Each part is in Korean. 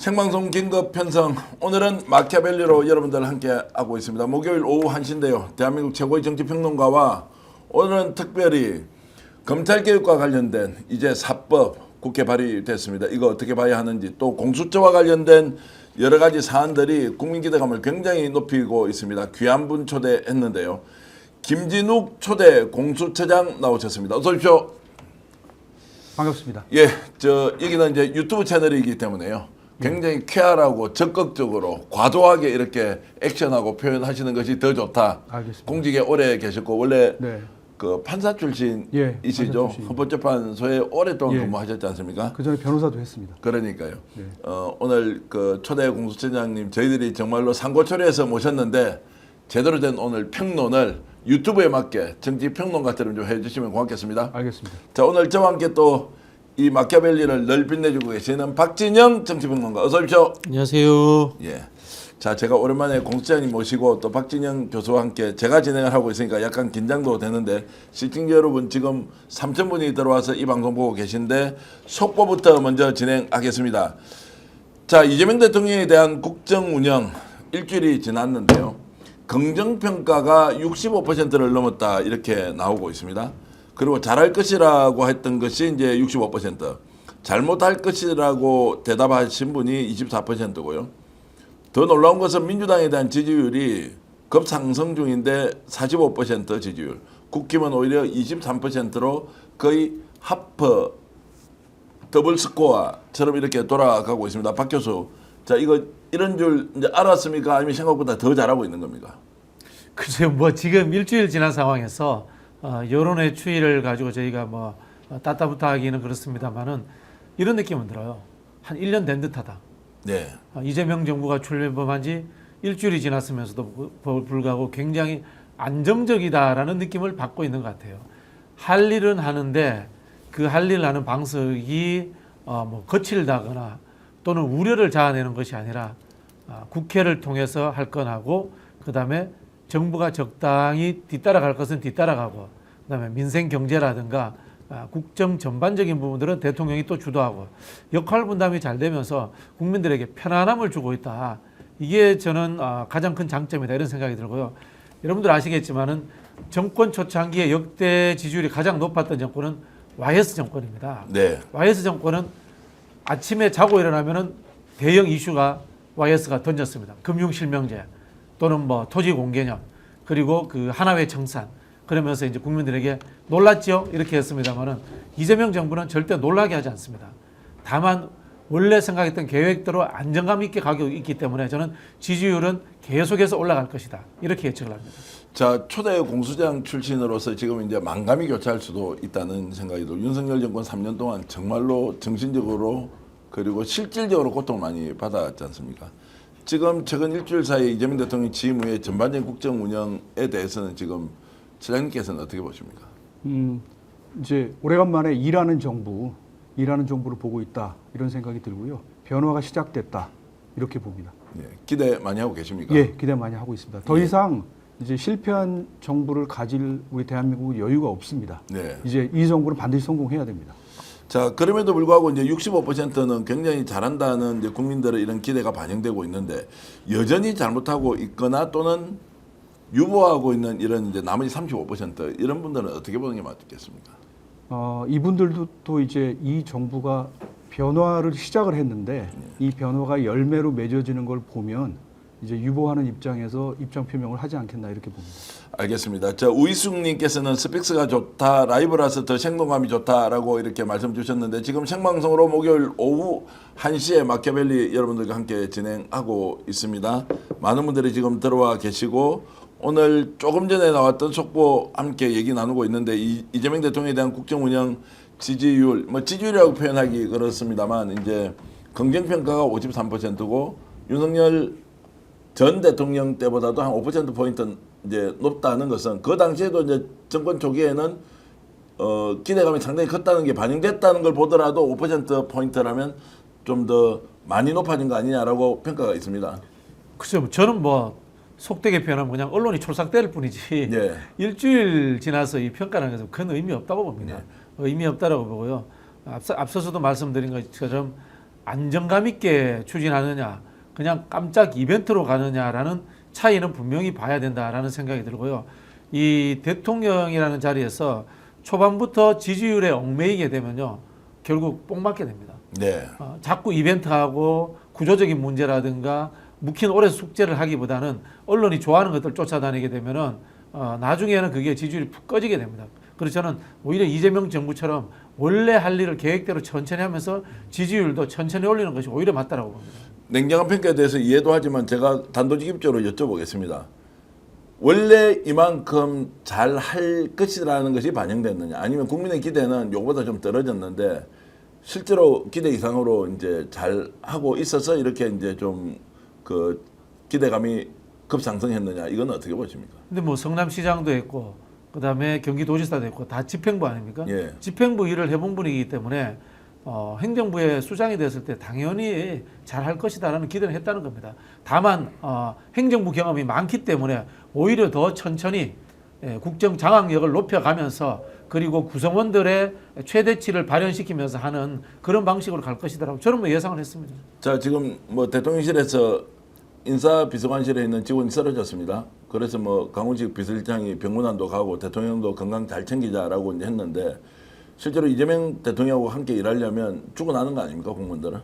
생방송 긴급 편성 오늘은 마키아벨리로 여러분들 함께 하고 있습니다. 목요일 오후 1시인데요. 대한민국 최고의 정치평론가와 오늘은 특별히 검찰개혁과 관련된 이제 사법 국회 발의됐습니다. 이거 어떻게 봐야 하는지 또 공수처와 관련된 여러 가지 사안들이 국민 기대감을 굉장히 높이고 있습니다. 귀한 분 초대했는데요. 김진욱 초대 공수처장 나오셨습니다. 어서 오십시오. 반갑습니다. 예, 여기는 이제 유튜브 채널이기 때문에요. 굉장히 쾌활하고 적극적으로 과도하게 이렇게 액션하고 표현하시는 것이 더 좋다. 알겠습니다. 공직에 오래 계셨고 원래 네. 그 판사 출신이시죠? 예, 판사 출신. 헌법재판소에 오랫동안 예. 근무하셨지 않습니까? 그 전에 변호사도 했습니다. 그러니까요. 네. 오늘 그 초대 공수처장님 저희들이 정말로 상고초려해서 모셨는데 제대로 된 오늘 평론을 유튜브에 맞게 정치 평론가처럼 좀 해주시면 고맙겠습니다. 알겠습니다. 자, 오늘 저와 함께 또 이 마키아벨리를 늘 빛내주고 계시는 박진영 정치평론가 어서 오십시오. 안녕하세요. 예. 자, 제가 오랜만에 공수처장님 모시고 또 박진영 교수와 함께 제가 진행을 하고 있으니까 약간 긴장도 되는데 시청자 여러분 지금 3,000분이 들어와서 이 방송 보고 계신데 속보부터 먼저 진행하겠습니다. 자, 이재명 대통령에 대한 국정 운영 일주일이 지났는데요. 긍정평가가 65%를 넘었다 이렇게 나오고 있습니다. 그리고 잘할 것이라고 했던 것이 이제 65%, 잘못할 것이라고 대답하신 분이 24%고요. 더 놀라운 것은 민주당에 대한 지지율이 급상승 중인데 45% 지지율, 국힘은 오히려 23%로 거의 하프 더블 스코어처럼 이렇게 돌아가고 있습니다. 박 교수, 자 이거 이런 줄 이제 알았습니까? 아니면 생각보다 더 잘하고 있는 겁니까? 글쎄요, 뭐 지금 일주일 지난 상황에서 여론의 추이를 가지고 저희가 뭐 따따붙하기는 그렇습니다만은 이런 느낌은 들어요. 한 1년 된 듯하다. 네. 이재명 정부가 출범한 지 일주일이 지났으면서도 불구하고 굉장히 안정적이다라는 느낌을 받고 있는 것 같아요. 할 일은 하는데 그 할 일을 하는 방식이 뭐 거칠다거나 또는 우려를 자아내는 것이 아니라 국회를 통해서 할 건 하고 그다음에 정부가 적당히 뒤따라갈 것은 뒤따라가고 그다음에 민생 경제라든가 국정 전반적인 부분들은 대통령이 또 주도하고 역할 분담이 잘 되면서 국민들에게 편안함을 주고 있다. 이게 저는 가장 큰 장점이다 이런 생각이 들고요. 여러분들 아시겠지만은 정권 초창기에 역대 지지율이 가장 높았던 정권은 YS 정권입니다. 네. YS 정권은 아침에 자고 일어나면은 대형 이슈가 YS가 던졌습니다. 금융실명제 또는 뭐 토지 공개념 그리고 그 하나회 청산 그러면서 이제 국민들에게 놀랐죠 이렇게 했습니다만은 이재명 정부는 절대 놀라게 하지 않습니다. 다만 원래 생각했던 계획대로 안정감 있게 가고 있기 때문에 저는 지지율은 계속해서 올라갈 것이다 이렇게 예측을 합니다. 자, 초대 공수장 출신으로서 지금 이제 만감이 교차할 수도 있다는 생각이 들어요. 윤석열 정권 3년 동안 정말로 정신적으로 그리고 실질적으로 고통을 많이 받았지 않습니까? 지금 최근 일주일 사이에 이재명 대통령 취임 후에 전반적인 국정 운영에 대해서는 지금 처장님께서는 어떻게 보십니까? 이제 오래간만에 일하는 정부를 보고 있다 이런 생각이 들고요. 변화가 시작됐다 이렇게 봅니다. 네, 기대 많이 하고 계십니까? 예, 기대 많이 하고 있습니다. 더 이상 이제 실패한 정부를 가질 우리 대한민국은 여유가 없습니다. 네. 이제 이 정부는 반드시 성공해야 됩니다. 자, 그럼에도 불구하고 이제 65%는 굉장히 잘한다는 이제 국민들의 이런 기대가 반영되고 있는데 여전히 잘못하고 있거나 또는 유보하고 있는 이런 이제 나머지 35% 이런 분들은 어떻게 보는 게 맞겠습니까? 이분들도 또 이제 이 정부가 변화를 시작을 했는데 이 변화가 열매로 맺어지는 걸 보면 이제 유보하는 입장에서 입장 표명을 하지 않겠나 이렇게 봅니다. 알겠습니다. 저 우이숙님께서는 스픽스가 좋다, 라이브라서 더 생동감이 좋다라고 이렇게 말씀 주셨는데 지금 생방송으로 목요일 오후 1시에 마키아벨리 여러분들과 함께 진행하고 있습니다. 많은 분들이 지금 들어와 계시고 오늘 조금 전에 나왔던 속보 함께 얘기 나누고 있는데 이재명 대통령에 대한 국정 운영 지지율, 뭐 지지율이라고 표현하기 그렇습니다만 이제 긍정평가가 53%고 윤석열 전 대통령 때보다도 한 5%포인트 이제 높다는 것은 그 당시에도 이제 정권 초기에는 기대감이 상당히 컸다는 게 반영됐다는 걸 보더라도 5%포인트라면 좀 더 많이 높아진 거 아니냐라고 평가가 있습니다. 글쎄요, 저는 뭐 속되게 표현하면 그냥 언론이 촐싹대를 뿐이지 네. 일주일 지나서 이 평가라는 것은 큰 의미 없다고 봅니다. 의미 없다라고 보고요. 앞서서도 말씀드린 것처럼 안정감 있게 추진하느냐, 그냥 깜짝 이벤트로 가느냐라는 차이는 분명히 봐야 된다라는 생각이 들고요. 이 대통령이라는 자리에서 초반부터 지지율에 얽매이게 되면요, 결국 뽕 맞게 됩니다. 네. 자꾸 이벤트하고 구조적인 문제라든가 묵힌 오랜 숙제를 하기보다는 언론이 좋아하는 것들 쫓아다니게 되면은 나중에는 그게 지지율이 푹 꺼지게 됩니다. 그래서 저는 오히려 이재명 정부처럼 원래 할 일을 계획대로 천천히 하면서 지지율도 천천히 올리는 것이 오히려 맞다라고 봅니다. 냉정한 평가에 대해서 이해도 하지만 제가 단도직입적으로 여쭤보겠습니다. 원래 이만큼 잘 할 것이라는 것이 반영됐느냐, 아니면 국민의 기대는 요거보다 좀 떨어졌는데 실제로 기대 이상으로 이제 잘 하고 있어서 이렇게 이제 좀 그 기대감이 급상승했느냐, 이건 어떻게 보십니까? 근데 뭐 성남시장도 했고 그다음에 경기도지사도 했고 다 집행부 아닙니까? 예. 집행부 일을 해본 분이기 때문에 행정부의 수장이 됐을 때 당연히 잘할 것이다라는 기대를 했다는 겁니다. 다만 행정부 경험이 많기 때문에 오히려 더 천천히 국정 장악력을 높여가면서 그리고 구성원들의 최대치를 발현시키면서 하는 그런 방식으로 갈 것이다라고 저는 뭐 예상을 했습니다. 자, 지금 뭐 대통령실에서 인사비서관실에 있는 직원이 쓰러졌습니다. 그래서 뭐 강훈식 비서실장이 병문안도 가고 대통령도 건강 잘 챙기자라고 이제 했는데, 실제로 이재명 대통령하고 함께 일하려면 죽어나는 거 아닙니까, 공무원들은?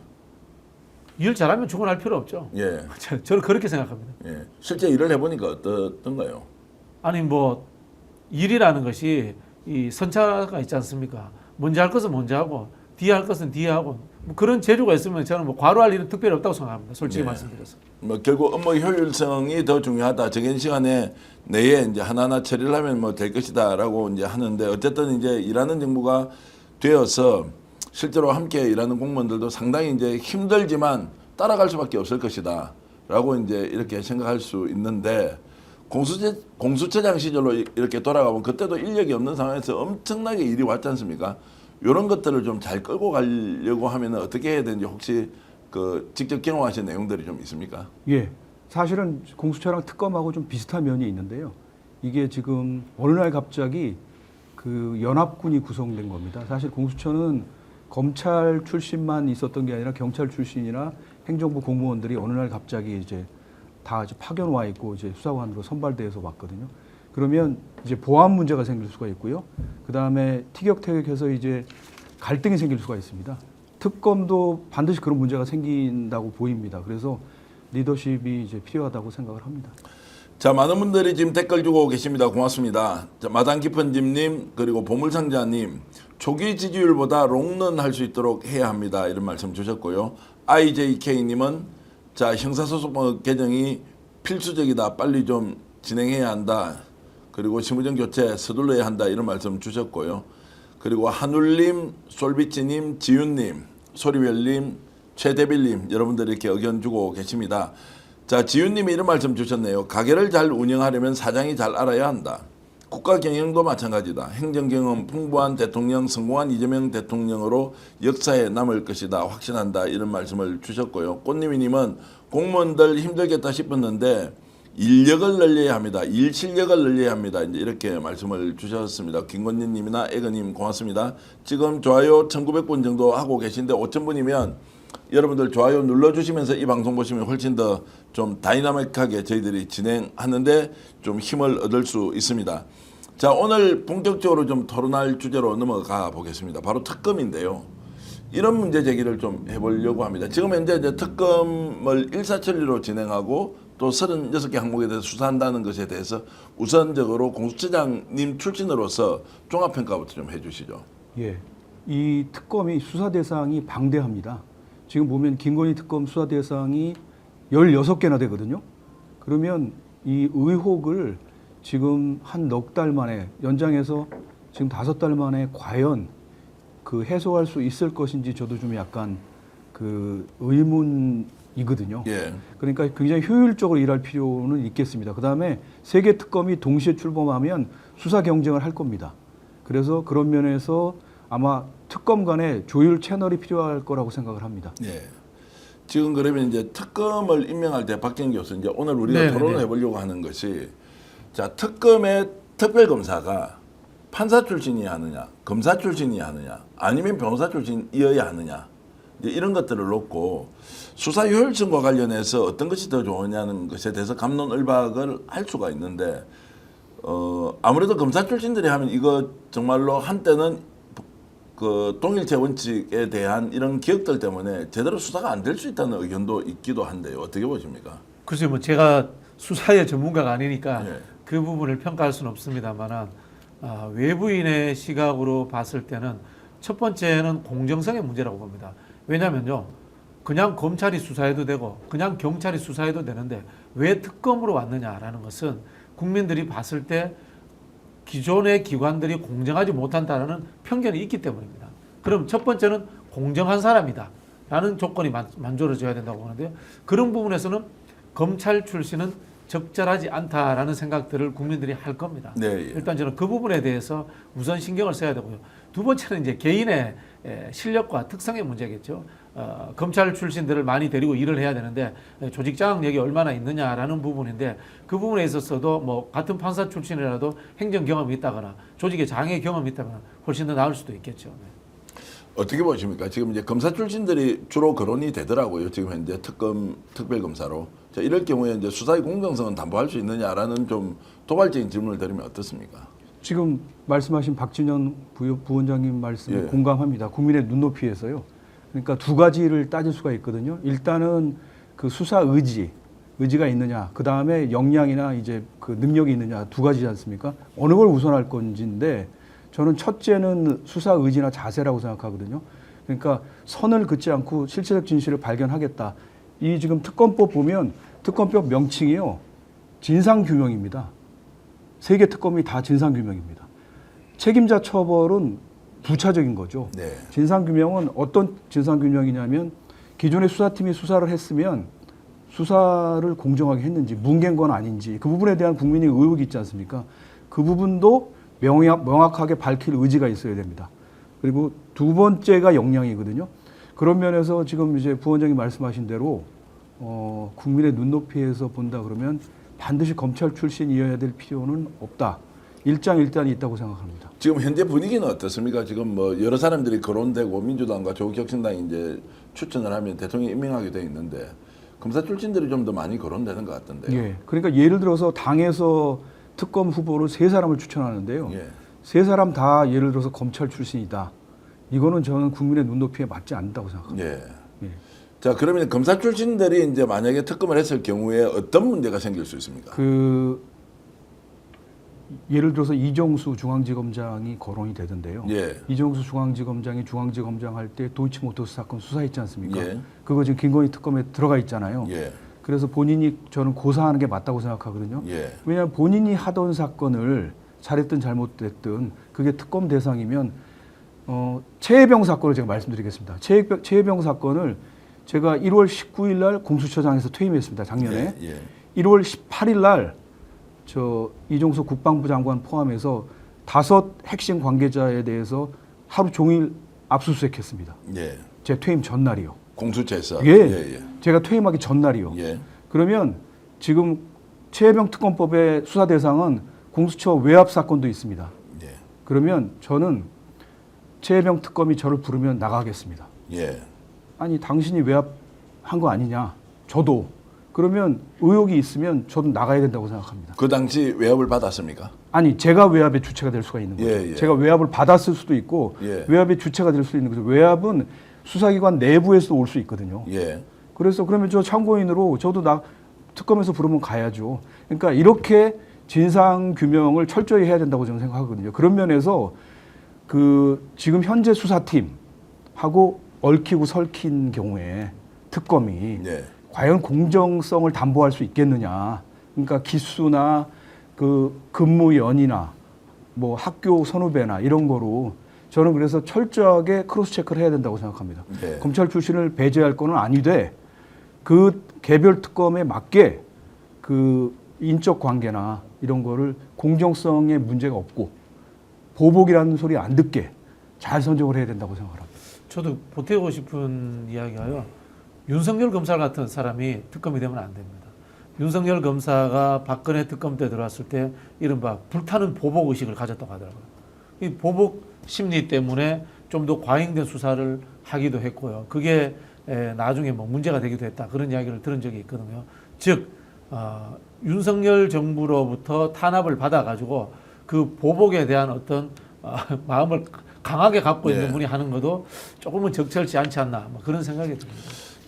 일 잘하면 죽어날 필요 없죠. 예. 저는 그렇게 생각합니다. 예. 실제 일을 해보니까 어떤가요? 아니 뭐 일이라는 것이 이 선차가 있지 않습니까? 먼저 할 것은 먼저 하고 뒤에 할 것은 뒤에 하고 뭐 그런 재주가 있으면 저는 뭐 과로할 일은 특별히 없다고 생각합니다. 솔직히 네. 말씀드려서. 뭐 결국 업무 효율성이 더 중요하다. 적은 시간에 내에 이제 하나하나 처리를 하면 뭐 될 것이다라고 이제 하는데, 어쨌든 이제 일하는 정부가 되어서 실제로 함께 일하는 공무원들도 상당히 이제 힘들지만 따라갈 수밖에 없을 것이다라고 이제 이렇게 생각할 수 있는데, 공수처장 시절로 이렇게 돌아가면 그때도 인력이 없는 상황에서 엄청나게 일이 왔지 않습니까? 이런 것들을 좀 잘 끌고 가려고 하면 어떻게 해야 되는지 혹시 그 직접 경험하신 내용들이 좀 있습니까? 예, 사실은 공수처랑 특검하고 좀 비슷한 면이 있는데요. 이게 지금 어느 날 갑자기 그 연합군이 구성된 겁니다. 사실 공수처는 검찰 출신만 있었던 게 아니라 경찰 출신이나 행정부 공무원들이 어느 날 갑자기 이제 다 이제 파견 와 있고 이제 수사관으로 선발돼서 왔거든요. 그러면 이제 보안 문제가 생길 수가 있고요. 그 다음에 티격태격해서 이제 갈등이 생길 수가 있습니다. 특검도 반드시 그런 문제가 생긴다고 보입니다. 그래서 리더십이 이제 필요하다고 생각을 합니다. 자, 많은 분들이 지금 댓글 주고 계십니다. 고맙습니다. 자, 마당 깊은 집님, 그리고 보물상자님, 초기 지지율보다 롱런 할 수 있도록 해야 합니다. 이런 말씀 주셨고요. IJK님은 자, 형사소송법 개정이 필수적이다. 빨리 좀 진행해야 한다. 그리고 심의정 교체 서둘러야 한다. 이런 말씀 주셨고요. 그리고 한울님, 솔비치님, 지윤님, 소리별님, 최대빌님, 여러분들이 이렇게 의견 주고 계십니다. 자, 지윤님이 이런 말씀 주셨네요. 가게를 잘 운영하려면 사장이 잘 알아야 한다. 국가 경영도 마찬가지다. 행정 경험 풍부한 대통령, 성공한 이재명 대통령으로 역사에 남을 것이다. 확신한다. 이런 말씀을 주셨고요. 꽃님이님은 공무원들 힘들겠다 싶었는데 인력을 늘려야 합니다. 일 실력을 늘려야 합니다. 이제 이렇게 말씀을 주셨습니다. 김건희님이나 애거님 고맙습니다. 지금 좋아요 1,900분 정도 하고 계신데 5,000분이면 여러분들 좋아요 눌러주시면서 이 방송 보시면 훨씬 더 좀 다이나믹하게 저희들이 진행하는데 좀 힘을 얻을 수 있습니다. 자, 오늘 본격적으로 좀 토론할 주제로 넘어가 보겠습니다. 바로 특검인데요. 이런 문제 제기를 좀 해보려고 합니다. 지금 현재 이제 특검을 일사천리로 진행하고 또 36개 항목에 대해서 수사한다는 것에 대해서 우선적으로 공수처장님 출신으로서 종합평가부터 좀 해주시죠. 예, 이 특검이 수사 대상이 방대합니다. 지금 보면 김건희 특검 수사 대상이 16개나 되거든요. 그러면 이 의혹을 지금 한 넉 달 만에 연장해서 지금 5달 만에 과연 그 해소할 수 있을 것인지 저도 좀 약간 그 의문이거든요. 예. 그러니까 굉장히 효율적으로 일할 필요는 있겠습니다. 그다음에 3개 특검이 동시에 출범하면 수사 경쟁을 할 겁니다. 그래서 그런 면에서 아마 특검 간의 조율 채널이 필요할 거라고 생각을 합니다. 예. 지금 그러면 이제 특검을 임명할 때 박정 교수 이제 오늘 우리가 네, 토론을 네. 해보려고 하는 것이, 자, 특검의 특별검사가 판사 출신이 하느냐, 검사 출신이 하느냐, 아니면 변호사 출신이어야 하느냐, 이제 이런 것들을 놓고 수사 효율성과 관련해서 어떤 것이 더 좋으냐는 것에 대해서 갑론을박을 할 수가 있는데 아무래도 검사 출신들이 하면 이거 정말로 한때는 그 동일체 원칙에 대한 이런 기억들 때문에 제대로 수사가 안 될 수 있다는 의견도 있기도 한데요. 어떻게 보십니까? 글쎄요, 뭐 제가 수사의 전문가가 아니니까 예. 그 부분을 평가할 수는 없습니다만은 외부인의 시각으로 봤을 때는 첫 번째는 공정성의 문제라고 봅니다. 왜냐하면요, 그냥 검찰이 수사해도 되고 그냥 경찰이 수사해도 되는데 왜 특검으로 왔느냐라는 것은 국민들이 봤을 때 기존의 기관들이 공정하지 못한다라는 편견이 있기 때문입니다. 그럼 첫 번째는 공정한 사람이다라는 조건이 만들어져야 된다고 보는데요. 그런 부분에서는 검찰 출신은 적절하지 않다라는 생각들을 국민들이 할 겁니다. 네, 예. 일단 저는 그 부분에 대해서 우선 신경을 써야 되고요. 두 번째는 이제 개인의 실력과 특성의 문제겠죠. 검찰 출신들을 많이 데리고 일을 해야 되는데 조직 장악력이 얼마나 있느냐라는 부분인데 그 부분에 있어서도 뭐 같은 판사 출신이라도 행정 경험이 있다거나 조직의 장애 경험이 있다거나 훨씬 더 나을 수도 있겠죠. 네. 어떻게 보십니까? 지금 이제 검사 출신들이 주로 거론이 되더라고요. 지금 현재 특별검사로. 자, 이럴 경우에 이제 수사의 공정성은 담보할 수 있느냐라는 좀 도발적인 질문을 드리면 어떻습니까? 지금 말씀하신 박진영 부원장님 말씀에 예. 공감합니다. 국민의 눈높이에서요. 그러니까 두 가지를 따질 수가 있거든요. 일단은 그 수사 의지가 있느냐, 그 다음에 역량이나 이제 그 능력이 있느냐, 두 가지지 않습니까? 어느 걸 우선할 건지인데 저는 첫째는 수사 의지나 자세라고 생각하거든요. 그러니까 선을 긋지 않고 실체적 진실을 발견하겠다. 이 지금 특검법 보면 특검법 명칭이요, 진상규명입니다. 세 개 특검이 다 진상규명입니다. 책임자 처벌은 부차적인 거죠. 네. 진상규명은 어떤 진상규명이냐면 기존의 수사팀이 수사를 했으면 수사를 공정하게 했는지 뭉갠 건 아닌지 그 부분에 대한 국민의 의혹이 있지 않습니까? 그 부분도 명확하게 밝힐 의지가 있어야 됩니다. 그리고 두 번째가 역량이거든요. 그런 면에서 지금 이제 부원장이 말씀하신 대로 국민의 눈높이에서 본다 그러면 반드시 검찰 출신이어야 될 필요는 없다. 일장일단이 있다고 생각합니다. 지금 현재 분위기는 어떻습니까? 지금 뭐 여러 사람들이 거론되고 민주당과 조국혁신당이 이제 추천을 하면 대통령이 임명하게 돼 있는데 검사 출신들이 좀 더 많이 거론되는 것 같던데요. 예. 그러니까 예를 들어서 당에서 특검 후보로 세 사람을 추천하는데요. 예. 세 사람 다 예를 들어서 검찰 출신이다. 이거는 저는 국민의 눈높이에 맞지 않는다고 생각합니다. 예. 예. 자, 그러면 검사 출신들이 이제 만약에 특검을 했을 경우에 어떤 문제가 생길 수 있습니까? 예를 들어서 이정수 중앙지검장이 거론이 되던데요. 예. 이정수 중앙지검장이 중앙지검장 할 때 도이치모터스 사건 수사했지 않습니까? 예. 그거 지금 김건희 특검에 들어가 있잖아요. 예. 그래서 본인이 저는 고사하는 게 맞다고 생각하거든요. 예. 왜냐하면 본인이 하던 사건을 잘했든 잘못됐든 그게 특검 대상이면 최혜병 사건을 제가 말씀드리겠습니다. 최혜병 사건을 제가 1월 19일 날 공수처장에서 퇴임했습니다. 작년에. 예. 예. 1월 18일 날 이종석 국방부 장관 포함해서 5 핵심 관계자에 대해서 하루 종일 압수수색했습니다. 예. 제 퇴임 전날이요. 공수처에서. 예. 예. 제가 퇴임하기 전날이요. 예. 그러면 지금 최혜병 특검법의 수사 대상은 공수처 외압 사건도 있습니다. 예. 그러면 저는 최혜병 특검이 저를 부르면 나가겠습니다. 예. 아니 당신이 외압한 거 아니냐? 저도. 그러면 의혹이 있으면 저도 나가야 된다고 생각합니다. 그 당시 외압을 받았습니까? 아니 제가 외압의 주체가 될 수가 있는 거죠. 예, 예. 제가 외압을 받았을 수도 있고 예. 외압의 주체가 될 수 있는 거죠. 외압은 수사기관 내부에서도 올 수 있거든요. 예. 그래서 그러면 저 참고인으로 저도 특검에서 부르면 가야죠. 그러니까 이렇게 진상 규명을 철저히 해야 된다고 저는 생각하거든요. 그런 면에서 지금 현재 수사팀하고 얽히고 설킨 경우에 특검이 예. 과연 공정성을 담보할 수 있겠느냐. 그러니까 기수나 근무연이나 뭐 학교 선후배나 이런 거로 저는 그래서 철저하게 크로스 체크를 해야 된다고 생각합니다. 네. 검찰 출신을 배제할 거는 아니되 그 개별 특검에 맞게 인적 관계나 이런 거를 공정성에 문제가 없고 보복이라는 소리 안 듣게 잘 선정을 해야 된다고 생각합니다. 저도 보태고 싶은 이야기가요. 윤석열 검사 같은 사람이 특검이 되면 안 됩니다. 윤석열 검사가 박근혜 특검 때 들어왔을 때 이른바 불타는 보복 의식을 가졌다고 하더라고요. 이 보복 심리 때문에 좀 더 과잉된 수사를 하기도 했고요. 그게 나중에 뭐 문제가 되기도 했다. 그런 이야기를 들은 적이 있거든요. 즉 윤석열 정부로부터 탄압을 받아가지고 그 보복에 대한 어떤 마음을 강하게 갖고 있는 네. 분이 하는 것도 조금은 적절치 않지 않나 뭐 그런 생각이 듭니다.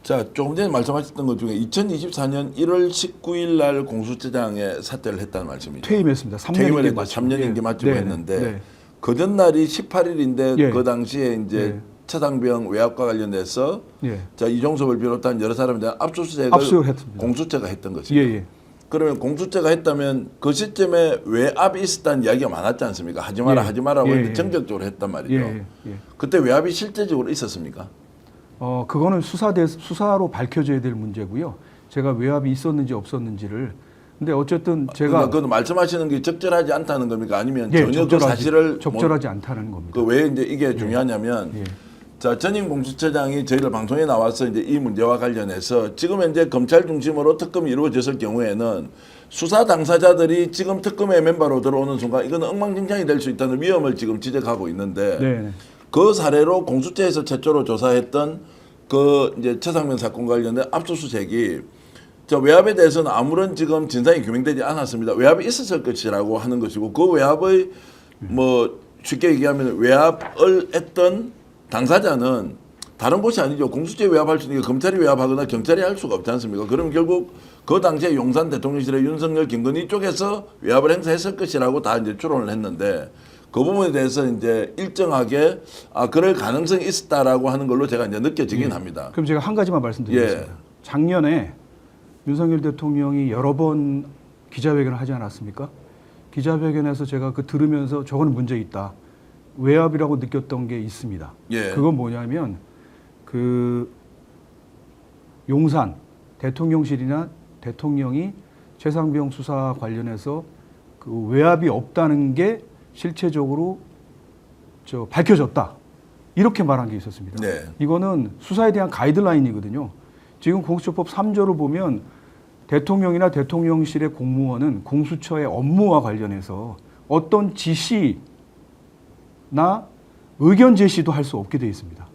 자, 조금 전에 말씀하셨던 것 중에 2024년 1월 19일 날 공수처장에 사퇴를 했다는 말씀이죠. 퇴임했습니다. 3년 퇴임을 임기 했죠. 맞추고. 3년 임기 예. 맞추고 네, 했는데 네. 그 전날이 18일인데 예. 그 당시에 이제 예. 최상병 외압과 관련돼서 예. 자 이종섭을 비롯한 여러 사람에 대한 압수수색을 압수수색을 했습니다. 공수처가 했던 것이죠. 예, 예. 그러면 공수처가 했다면 그 시점에 외압이 있었다는 이야기가 많았지 않습니까? 하지 마라, 예. 하지 마라고 예, 했는데 예. 정적적으로 했단 말이죠. 예, 예, 예. 그때 외압이 실제적으로 있었습니까? 그거는 수사로 밝혀져야 될 문제고요. 제가 외압이 있었는지 없었는지를. 근데 어쨌든 제가 그 말씀하시는 게 적절하지 않다는 겁니까? 아니면 예, 전혀 그 사실을 적절하지 않다는 겁니다. 그 왜 이제 이게 중요하냐면 예. 자 전임 공수처장이 저희들 방송에 나와서 이제 이 문제와 관련해서 지금 현재 검찰 중심으로 특검이 이루어졌을 경우에는 수사 당사자들이 지금 특검의 멤버로 들어오는 순간 이거는 엉망진창이 될 수 있다는 위험을 지금 지적하고 있는데 네. 그 사례로 공수처에서 최초로 조사했던 그 이제 최상병 사건 관련된 압수수색이 저 외압에 대해서는 아무런 지금 진상이 규명되지 않았습니다. 외압이 있었을 것이라고 하는 것이고 그 외압의 뭐 쉽게 얘기하면 외압을 했던 당사자는 다른 곳이 아니죠. 공수처에 외압할 수 있는 게 검찰이 외압하거나 경찰이 할 수가 없지 않습니까? 그럼 결국 그 당시에 용산 대통령실의 윤석열, 김건희 쪽에서 외압을 행사했을 것이라고 다 이제 추론을 했는데 그 부분에 대해서 이제 일정하게 그럴 가능성이 있었다라고 하는 걸로 제가 이제 느껴지긴 합니다. 그럼 제가 한 가지만 말씀드리겠습니다. 예. 작년에 윤석열 대통령이 여러 번 기자회견을 하지 않았습니까? 기자회견에서 제가 그 들으면서 저거는 문제 있다. 외압이라고 느꼈던 게 있습니다. 예. 그건 뭐냐면 그 용산 대통령실이나 대통령이 최상병 수사 관련해서 그 외압이 없다는 게 실체적으로 밝혀졌다. 이렇게 말한 게 있었습니다. 네. 이거는 수사에 대한 가이드라인이거든요. 지금 공수처법 3조를 보면 대통령이나 대통령실의 공무원은 공수처의 업무와 관련해서 어떤 지시나 의견 제시도 할 수 없게 되어 있습니다.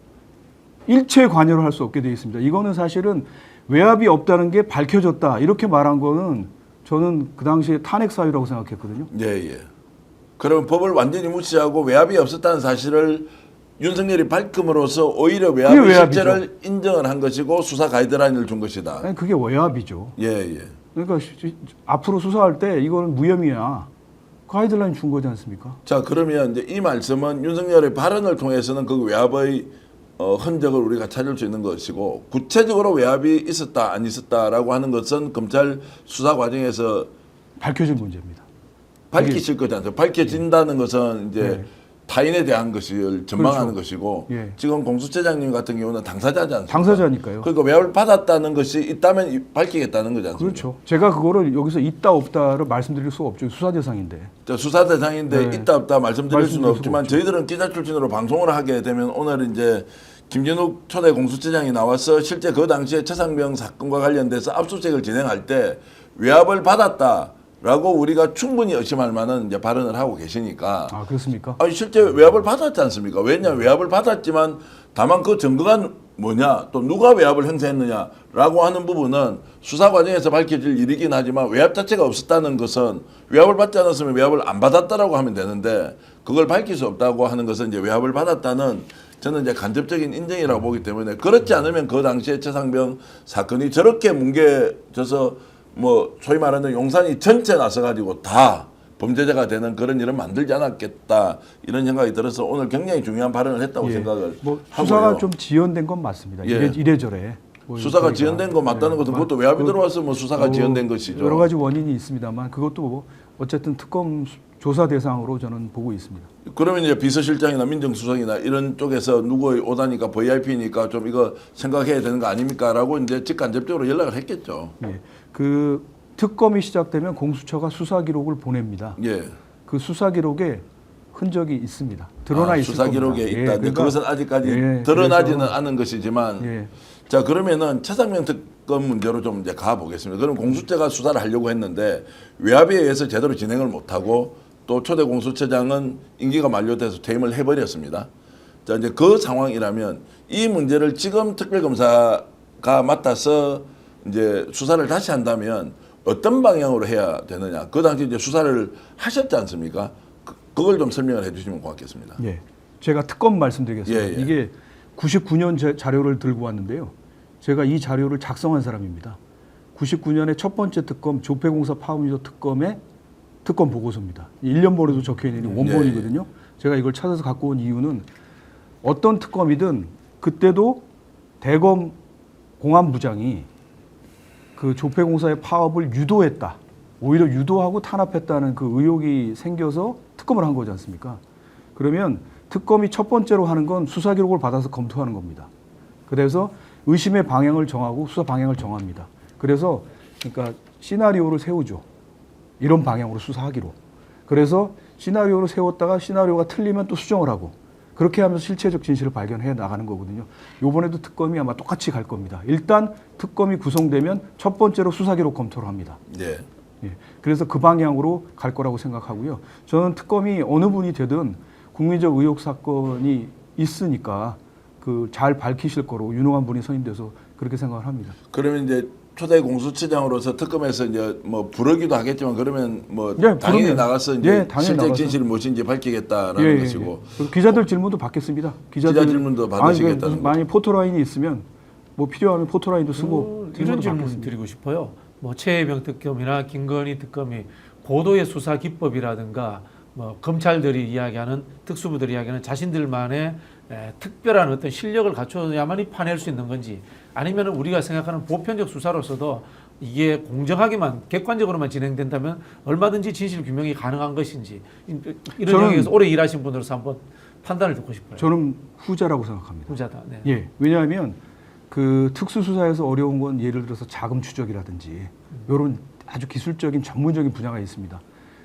일체 관여를 할 수 없게 되어 있습니다. 이거는 사실은 외압이 없다는 게 밝혀졌다. 이렇게 말한 거는 저는 그 당시에 탄핵 사유라고 생각했거든요. 예. 그러면 법을 완전히 무시하고 외압이 없었다는 사실을 윤석열이 밝힘으로써 오히려 외압의 외압이죠. 실제를 인정을 한 것이고 수사 가이드라인을 준 것이다. 아니, 그게 외압이죠. 예. 그러니까 앞으로 수사할 때 이거는 무혐의야. 가이드라인 준 거지 않습니까? 자 그러면 이제 이 말씀은 윤석열의 발언을 통해서는 그 외압의 흔적을 우리가 찾을 수 있는 것이고 구체적으로 외압이 있었다 안 있었다라고 하는 것은 검찰 수사 과정에서 밝혀질 문제입니다. 밝히실 거지 않습니까? 밝혀진다는 것은 이제 네. 타인에 대한 것을 전망하는 그렇죠. 것이고 예. 지금 공수처장님 같은 경우는 당사자지 않습니까? 당사자니까요. 그러니까 외압을 받았다는 것이 있다면 밝히겠다는 거지 않습니까? 그렇죠. 제가 그거를 여기서 있다 없다를 말씀드릴 수가 없죠. 수사 대상인데. 자, 수사 대상인데 네. 있다 없다 말씀드릴 수는 말씀드릴 없지만 수가 없죠. 저희들은 기자 출신으로 방송을 하게 되면 오늘 이제 김진욱 초대 공수처장이 나와서 실제 그 당시에 최상병 사건과 관련돼서 압수수색을 진행할 때 외압을 받았다라고 우리가 충분히 의심할 만한 이제 발언을 하고 계시니까 아, 그렇습니까? 아니 실제 외압을 받았지 않습니까? 왜냐 외압을 받았지만 다만 그 증거가 뭐냐 또 누가 외압을 행사했느냐라고 하는 부분은 수사 과정에서 밝혀질 일이긴 하지만 외압 자체가 없었다는 것은 외압을 받지 않았으면 외압을 안 받았다라고 하면 되는데 그걸 밝힐 수 없다고 하는 것은 이제 외압을 받았다는 저는 이제 간접적인 인정이라고 보기 때문에 그렇지 않으면 그 당시에 최상병 사건이 저렇게 뭉개져서 뭐 소위 말하는 용산이 전체 나서가지고 다 범죄자가 되는 그런 일은 만들지 않았겠다 이런 생각이 들어서 오늘 굉장히 중요한 발언을 했다고 생각을 뭐 하고요. 수사가 좀 지연된 건 맞습니다. 예. 이래저래. 뭐 수사가 저희가, 지연된 거 맞다는 것은 그것도 외압이 들어와서 뭐 수사가 지연된 것이죠. 여러 가지 원인이 있습니다만 그것도 뭐 어쨌든 특검 조사 대상으로 저는 보고 있습니다. 그러면 이제 비서실장이나 민정수석이나 이런 쪽에서 누구 오다니까 VIP니까 좀 이거 생각해야 되는 거 아닙니까?라고 이제 직간접적으로 연락을 했겠죠. 예. 그 특검이 시작되면 공수처가 수사 기록을 보냅니다. 예. 그 수사 기록에 흔적이 있습니다. 드러나 있을 수사 겁니다. 기록에 예, 있다. 근데 그러니까, 그것은 아직까지 예, 드러나지는 그래서, 않은 것이지만 예. 자 그러면은 최상병 특검 문제로 좀 이제 가보겠습니다. 그럼 공수처가 수사를 하려고 했는데 외압에 의해서 제대로 진행을 못하고 또 초대 공수처장은 임기가 만료돼서 퇴임을 해버렸습니다. 자, 이제 그 상황이라면 이 문제를 지금 특별검사가 맡아서 이제 수사를 다시 한다면 어떤 방향으로 해야 되느냐. 그 당시 이제 수사를 하셨지 않습니까? 그걸 좀 설명을 해 주시면 고맙겠습니다. 예. 제가 특검 말씀드리겠습니다. 예, 예. 이게 99년 자료를 들고 왔는데요. 제가 이 자료를 작성한 사람입니다. 99년에 첫 번째 특검 조폐공사 파업유도 특검의 특검 보고서입니다. 1년번에도 적혀 있는 원본이거든요. 제가 이걸 찾아서 갖고 온 이유는 어떤 특검이든 그때도 대검 공안부장이 그 조폐공사의 파업을 유도했다. 오히려 유도하고 탄압했다는 그 의혹이 생겨서 특검을 한 거지 않습니까? 그러면 특검이 첫 번째로 하는 건 수사 기록을 받아서 검토하는 겁니다. 그래서 의심의 방향을 정하고 수사 방향을 정합니다. 그래서 그러니까 시나리오를 세우죠. 이런 방향으로 수사하기로. 그래서 시나리오를 세웠다가 시나리오가 틀리면 또 수정을 하고 그렇게 하면서 실체적 진실을 발견해 나가는 거거든요. 이번에도 특검이 아마 똑같이 갈 겁니다. 일단 특검이 구성되면 첫 번째로 수사 기록 검토를 합니다. 네. 예. 그래서 그 방향으로 갈 거라고 생각하고요. 저는 특검이 어느 분이 되든 국민적 의혹 사건이 있으니까 그 잘 밝히실 거로 유능한 분이 선임돼서 그렇게 생각을 합니다. 그러면 이제 초대 공수처장으로서 특검에서 이제 뭐 부르기도 하겠지만 그러면 뭐 예, 당연히 부르면. 나가서 이제 예, 당연히 실제 나가서. 진실이 무엇인지 밝히겠다라는 것이고 그리고 기자들 질문도 받겠습니다. 기자 질문도 받으시겠다는 아니, 만약 포토라인이 있으면 뭐 필요하면 포토라인도 쓰고 이런 질문 받겠습니다. 드리고 싶어요. 뭐 최혜병 특검이나 김건희 특검이 고도의 수사 기법이라든가 뭐 검찰들이 이야기하는 특수부들이 이야기하는 자신들만의 특별한 어떤 실력을 갖춰야만이 파낼 수 있는 건지 아니면 우리가 생각하는 보편적 수사로서도 이게 공정하게만 객관적으로만 진행된다면 얼마든지 진실 규명이 가능한 것인지 이런 영역에서 오래 일하신 분으로서 한번 판단을 듣고 싶어요. 저는 후자라고 생각합니다. 후자다. 네. 예, 왜냐하면 그 특수수사에서 어려운 건 예를 들어서 자금 추적이라든지 이런 아주 기술적인 전문적인 분야가 있습니다.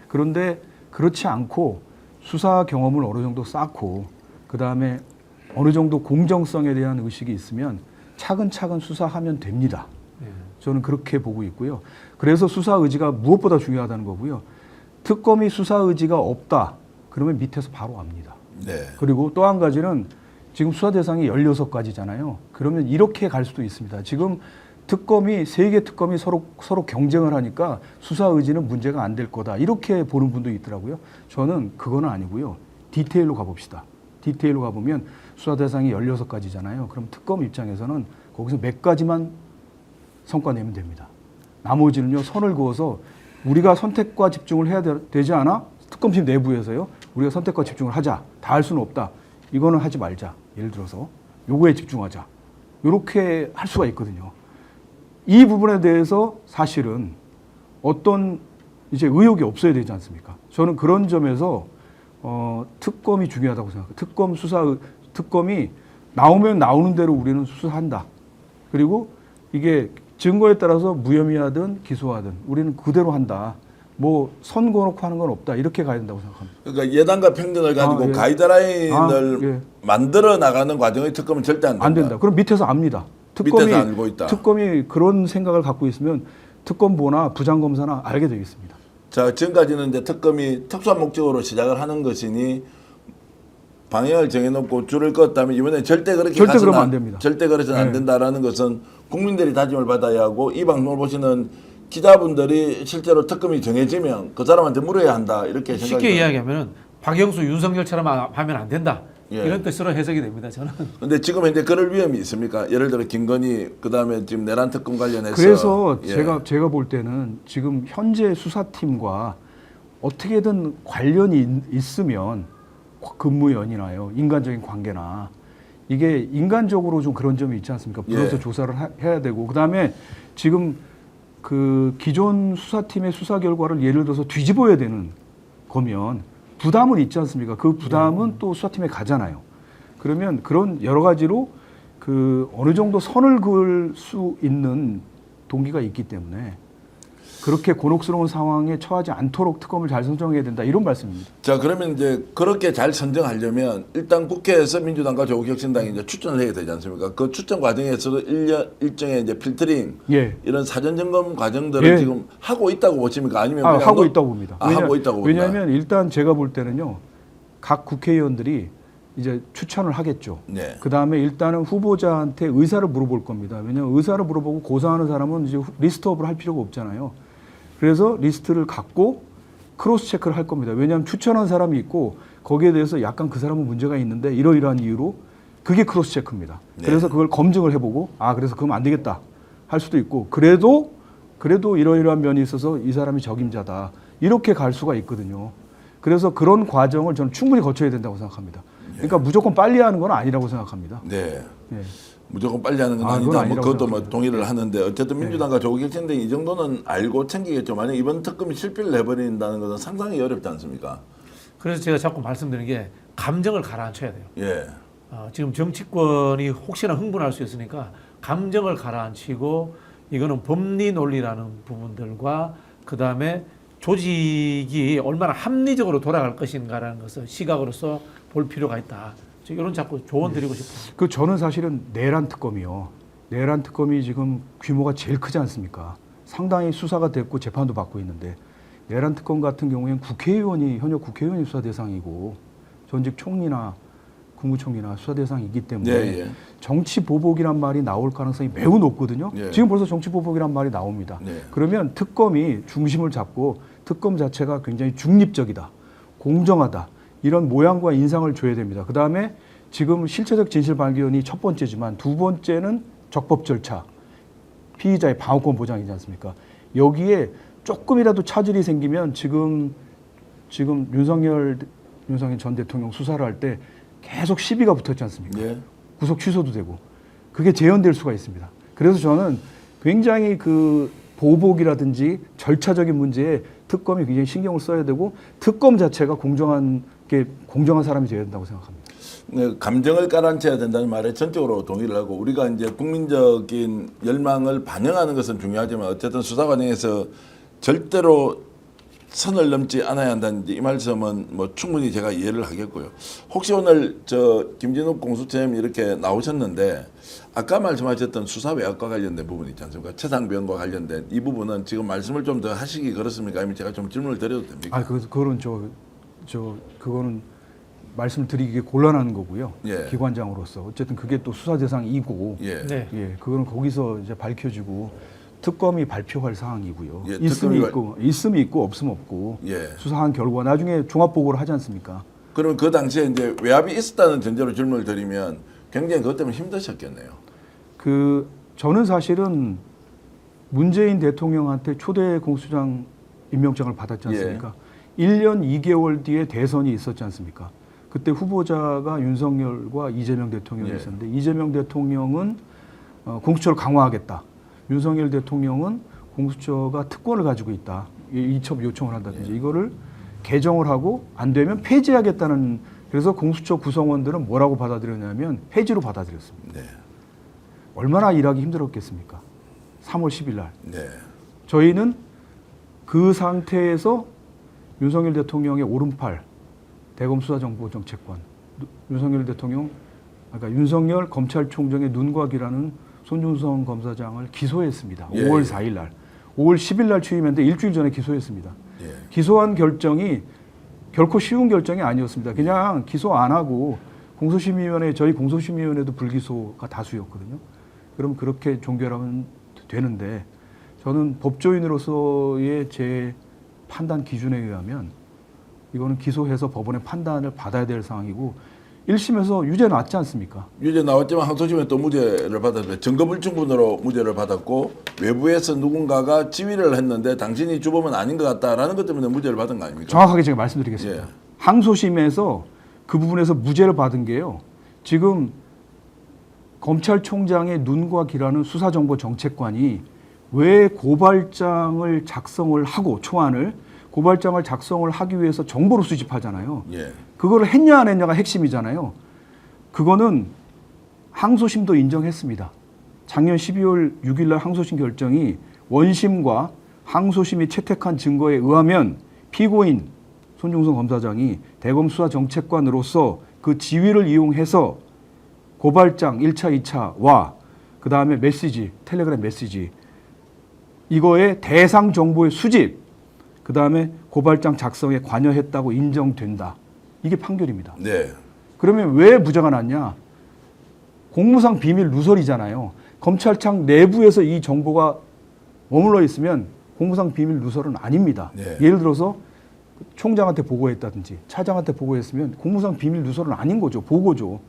그런데 그렇지 않고 수사 경험을 어느 정도 쌓고 그 다음에 어느 정도 공정성에 대한 의식이 있으면 차근차근 수사하면 됩니다. 네. 저는 그렇게 보고 있고요. 그래서 수사 의지가 무엇보다 중요하다는 거고요. 특검이 수사 의지가 없다. 그러면 밑에서 바로 압니다. 네. 그리고 또 한 가지는 지금 수사 대상이 16가지잖아요. 그러면 이렇게 갈 수도 있습니다. 지금 특검이 세 개 특검이 서로 경쟁을 하니까 수사 의지는 문제가 안 될 거다. 이렇게 보는 분도 있더라고요. 저는 그거는 아니고요. 디테일로 가봅시다. 디테일로 가보면 수사 대상이 16가지잖아요. 그럼 특검 입장에서는 거기서 몇 가지만 성과 내면 됩니다. 나머지는요, 선을 그어서 우리가 선택과 집중을 해야 되지 않아? 특검팀 내부에서요, 우리가 선택과 집중을 하자. 다 할 수는 없다. 이거는 하지 말자. 예를 들어서 요거에 집중하자. 이렇게 할 수가 있거든요. 이 부분에 대해서 사실은 어떤 이제 의혹이 없어야 되지 않습니까? 저는 그런 점에서 특검이 중요하다고 생각해요. 특검이 나오면 나오는 대로 우리는 수사한다. 그리고 이게 증거에 따라서 무혐의하든 기소하든 우리는 그대로 한다. 뭐 선거놓고 하는 건 없다. 이렇게 가야 된다고 생각합니다. 그러니까 예단과 평등을 가지고 예. 가이드라인을 만들어 나가는 과정의 특검은 절대 안 된다. 안 된다. 그럼 밑에서 압니다. 밑에서 알고 있다. 특검이 그런 생각을 갖고 있으면 특검보나 부장검사나 알게 되겠습니다. 자, 지금까지는 이제 특검이 특수한 목적으로 시작을 하는 것이니 방향을 정해놓고 줄을 껐다면 이번에 절대 그렇게 절대 가서는 그러면 안 됩니다. 절대 그래서는 안 네. 된다라는 것은 국민들이 다짐을 받아야 하고 이 방송을 보시는 기자분들이 실제로 특검이 정해지면 그 사람한테 물어야 한다 이렇게 생각이 쉽게 이야기하면 박영수, 윤석열처럼 하면 안 된다. 예. 이런 뜻으로 해석이 됩니다. 저는. 근데 지금 현재 그럴 위험이 있습니까? 예를 들어 김건희 그다음에 지금 내란 특검 관련해서 그래서 예. 제가 볼 때는 지금 현재 수사팀과 어떻게든 관련이 있으면 근무연이나요, 인간적인 관계나 이게 인간적으로 좀 그런 점이 있지 않습니까? 불러서 예. 조사를 해야 되고 그다음에 지금 그 기존 수사팀의 수사 결과를 예를 들어서 뒤집어야 되는 거면 부담은 있지 않습니까? 그 부담은 또 수사팀에 가잖아요. 그러면 그런 여러 가지로 그 어느 정도 선을 그을 수 있는 동기가 있기 때문에 그렇게 곤혹스러운 상황에 처하지 않도록 특검을 잘 선정해야 된다 이런 말씀입니다. 자, 그러면 이제 그렇게 잘 선정하려면 일단 국회에서 민주당과 조국혁신당이 이제 추천을 해야 되지 않습니까? 그 추천 과정에서도 일정의 이제 필터링 예. 이런 사전 점검 과정들을 예. 지금 하고 있다고 보십니까? 아니면 그냥 하고 있다고 봅니다. 하고 있다고 봅니다. 왜냐하면 일단 제가 볼 때는요, 각 국회의원들이 이제 추천을 하겠죠. 네. 그 다음에 일단은 후보자한테 의사를 물어볼 겁니다. 왜냐하면 의사를 물어보고 고사하는 사람은 이제 리스트업을 할 필요가 없잖아요. 그래서 리스트를 갖고 크로스 체크를 할 겁니다. 왜냐하면 추천한 사람이 있고 거기에 대해서 약간 그 사람은 문제가 있는데 이러이러한 이유로 그게 크로스 체크입니다. 네. 그래서 그걸 검증을 해보고 그래서 그러면 안 되겠다 할 수도 있고 그래도 이러이러한 면이 있어서 이 사람이 적임자다 이렇게 갈 수가 있거든요. 그래서 그런 과정을 저는 충분히 거쳐야 된다고 생각합니다. 그러니까 무조건 빨리 하는 건 아니라고 생각합니다. 네. 예. 무조건 빨리 하는 건 그건 아니다. 뭐 아니라고 그것도 뭐 생각합니다. 동의를 하는데 어쨌든 민주당과 조국혁신당 이 정도는 알고 챙기겠죠. 만약 이번 특검이 실패를 해버린다는 것은 상당히 어렵지 않습니까? 그래서 제가 자꾸 말씀드리는 게 감정을 가라앉혀야 돼요. 예. 지금 정치권이 혹시나 흥분할 수 있으니까 감정을 가라앉히고 이거는 법리 논리라는 부분들과 그 다음에 조직이 얼마나 합리적으로 돌아갈 것인가라는 것을 시각으로서 볼 필요가 있다. 이런 자꾸 조언 드리고 싶어요. 저는 사실은 내란 특검이요. 내란 특검이 지금 규모가 제일 크지 않습니까? 상당히 수사가 됐고 재판도 받고 있는데 내란 특검 같은 경우에는 현역 국회의원이 수사 대상이고 전직 총리나 국무총리나 수사 대상이기 때문에 예. 정치 보복이란 말이 나올 가능성이 매우 높거든요. 예. 지금 벌써 정치 보복이란 말이 나옵니다. 네. 그러면 특검이 중심을 잡고 특검 자체가 굉장히 중립적이다, 공정하다 이런 모양과 인상을 줘야 됩니다. 그 다음에 지금 실체적 진실 발견이 첫 번째지만 두 번째는 적법 절차, 피의자의 방어권 보장이지 않습니까? 여기에 조금이라도 차질이 생기면 지금 윤석열 전 대통령 수사를 할 때 계속 시비가 붙었지 않습니까? 예. 구속 취소도 되고 그게 재현될 수가 있습니다. 그래서 저는 굉장히 그 보복이라든지 절차적인 문제에 특검이 굉장히 신경을 써야 되고 특검 자체가 공정한 사람이 되어야 된다고 생각합니다. 네, 감정을 가라앉혀야 된다는 말에 전적으로 동의를 하고 우리가 이제 국민적인 열망을 반영하는 것은 중요하지만 어쨌든 수사 과정에서 절대로 선을 넘지 않아야 한다는 이 말씀은 뭐 충분히 제가 이해를 하겠고요. 혹시 오늘 김진욱 공수처장님 이렇게 나오셨는데 아까 말씀하셨던 수사 외압과 관련된 부분 있지 않습니까? 최상병과 관련된 이 부분은 지금 말씀을 좀 더 하시기 그렇습니까? 아니면 제가 좀 질문을 드려도 됩니까? 그거는 그거는 말씀을 드리기 곤란한 거고요. 예. 기관장으로서 어쨌든 그게 또 수사 대상이고, 예. 네. 그거는 거기서 이제 밝혀지고 특검이 발표할 사항이고요. 예, 있음이 있고 없음 없고 예. 수사한 결과 나중에 종합 보고를 하지 않습니까? 그러면 그 당시에 이제 외압이 있었다는 전제로 질문을 드리면 굉장히 그것 때문에 힘드셨겠네요. 저는 사실은 문재인 대통령한테 초대 공수장 임명장을 받았지 않습니까? 1년 2개월 뒤에 대선이 있었지 않습니까? 그때 후보자가 윤석열과 이재명 대통령이 예. 있었는데 이재명 대통령은 공수처를 강화하겠다. 윤석열 대통령은 공수처가 특권을 가지고 있다. 이첩 요청을 한다든지 이거를 개정을 하고 안 되면 폐지하겠다는 그래서 공수처 구성원들은 뭐라고 받아들였냐면 폐지로 받아들였습니다. 네. 얼마나 일하기 힘들었겠습니까? 3월 10일 날. 네. 저희는 그 상태에서 윤석열 대통령의 오른팔 대검수사정보정책관 윤석열 검찰총장의 눈과 귀라는 손준성 검사장을 기소했습니다. 예. 5월 4일 날. 5월 10일 날 취임했는데 일주일 전에 기소했습니다. 예. 기소한 결정이 결코 쉬운 결정이 아니었습니다. 그냥 기소 안 하고 저희 공소심의위원회도 불기소가 다수였거든요. 그럼 그렇게 종결하면 되는데 저는 법조인으로서의 제 판단 기준에 의하면 이거는 기소해서 법원의 판단을 받아야 될 상황이고 1심에서 유죄 나왔지 않습니까? 유죄 나왔지만 항소심에 또 무죄를 받았어요. 증거불충분으로 무죄를 받았고 외부에서 누군가가 지휘를 했는데 당신이 주범은 아닌 것 같다라는 것 때문에 무죄를 받은 거 아닙니까? 정확하게 제가 말씀드리겠습니다. 예. 항소심에서 그 부분에서 무죄를 받은 게요. 지금 검찰총장의 눈과 귀라는 수사정보정책관이 왜 고발장을 작성을 하고 초안을 고발장을 작성을 하기 위해서 정보를 수집하잖아요. 예. 그거를 했냐 안 했냐가 핵심이잖아요. 그거는 항소심도 인정했습니다. 작년 12월 6일 날 항소심 결정이 원심과 항소심이 채택한 증거에 의하면 피고인 손중성 검사장이 대검 수사정책관으로서 그 지위를 이용해서 고발장 1차, 2차와 그 다음에 메시지, 텔레그램 메시지 이거의 대상 정보의 수집 그 다음에 고발장 작성에 관여했다고 인정된다. 이게 판결입니다. 네. 그러면 왜 무죄가 났냐? 공무상 비밀 누설이잖아요. 검찰청 내부에서 이 정보가 머물러 있으면 공무상 비밀 누설은 아닙니다. 네. 예를 들어서 총장한테 보고했다든지 차장한테 보고했으면 공무상 비밀 누설은 아닌 거죠. 보고죠.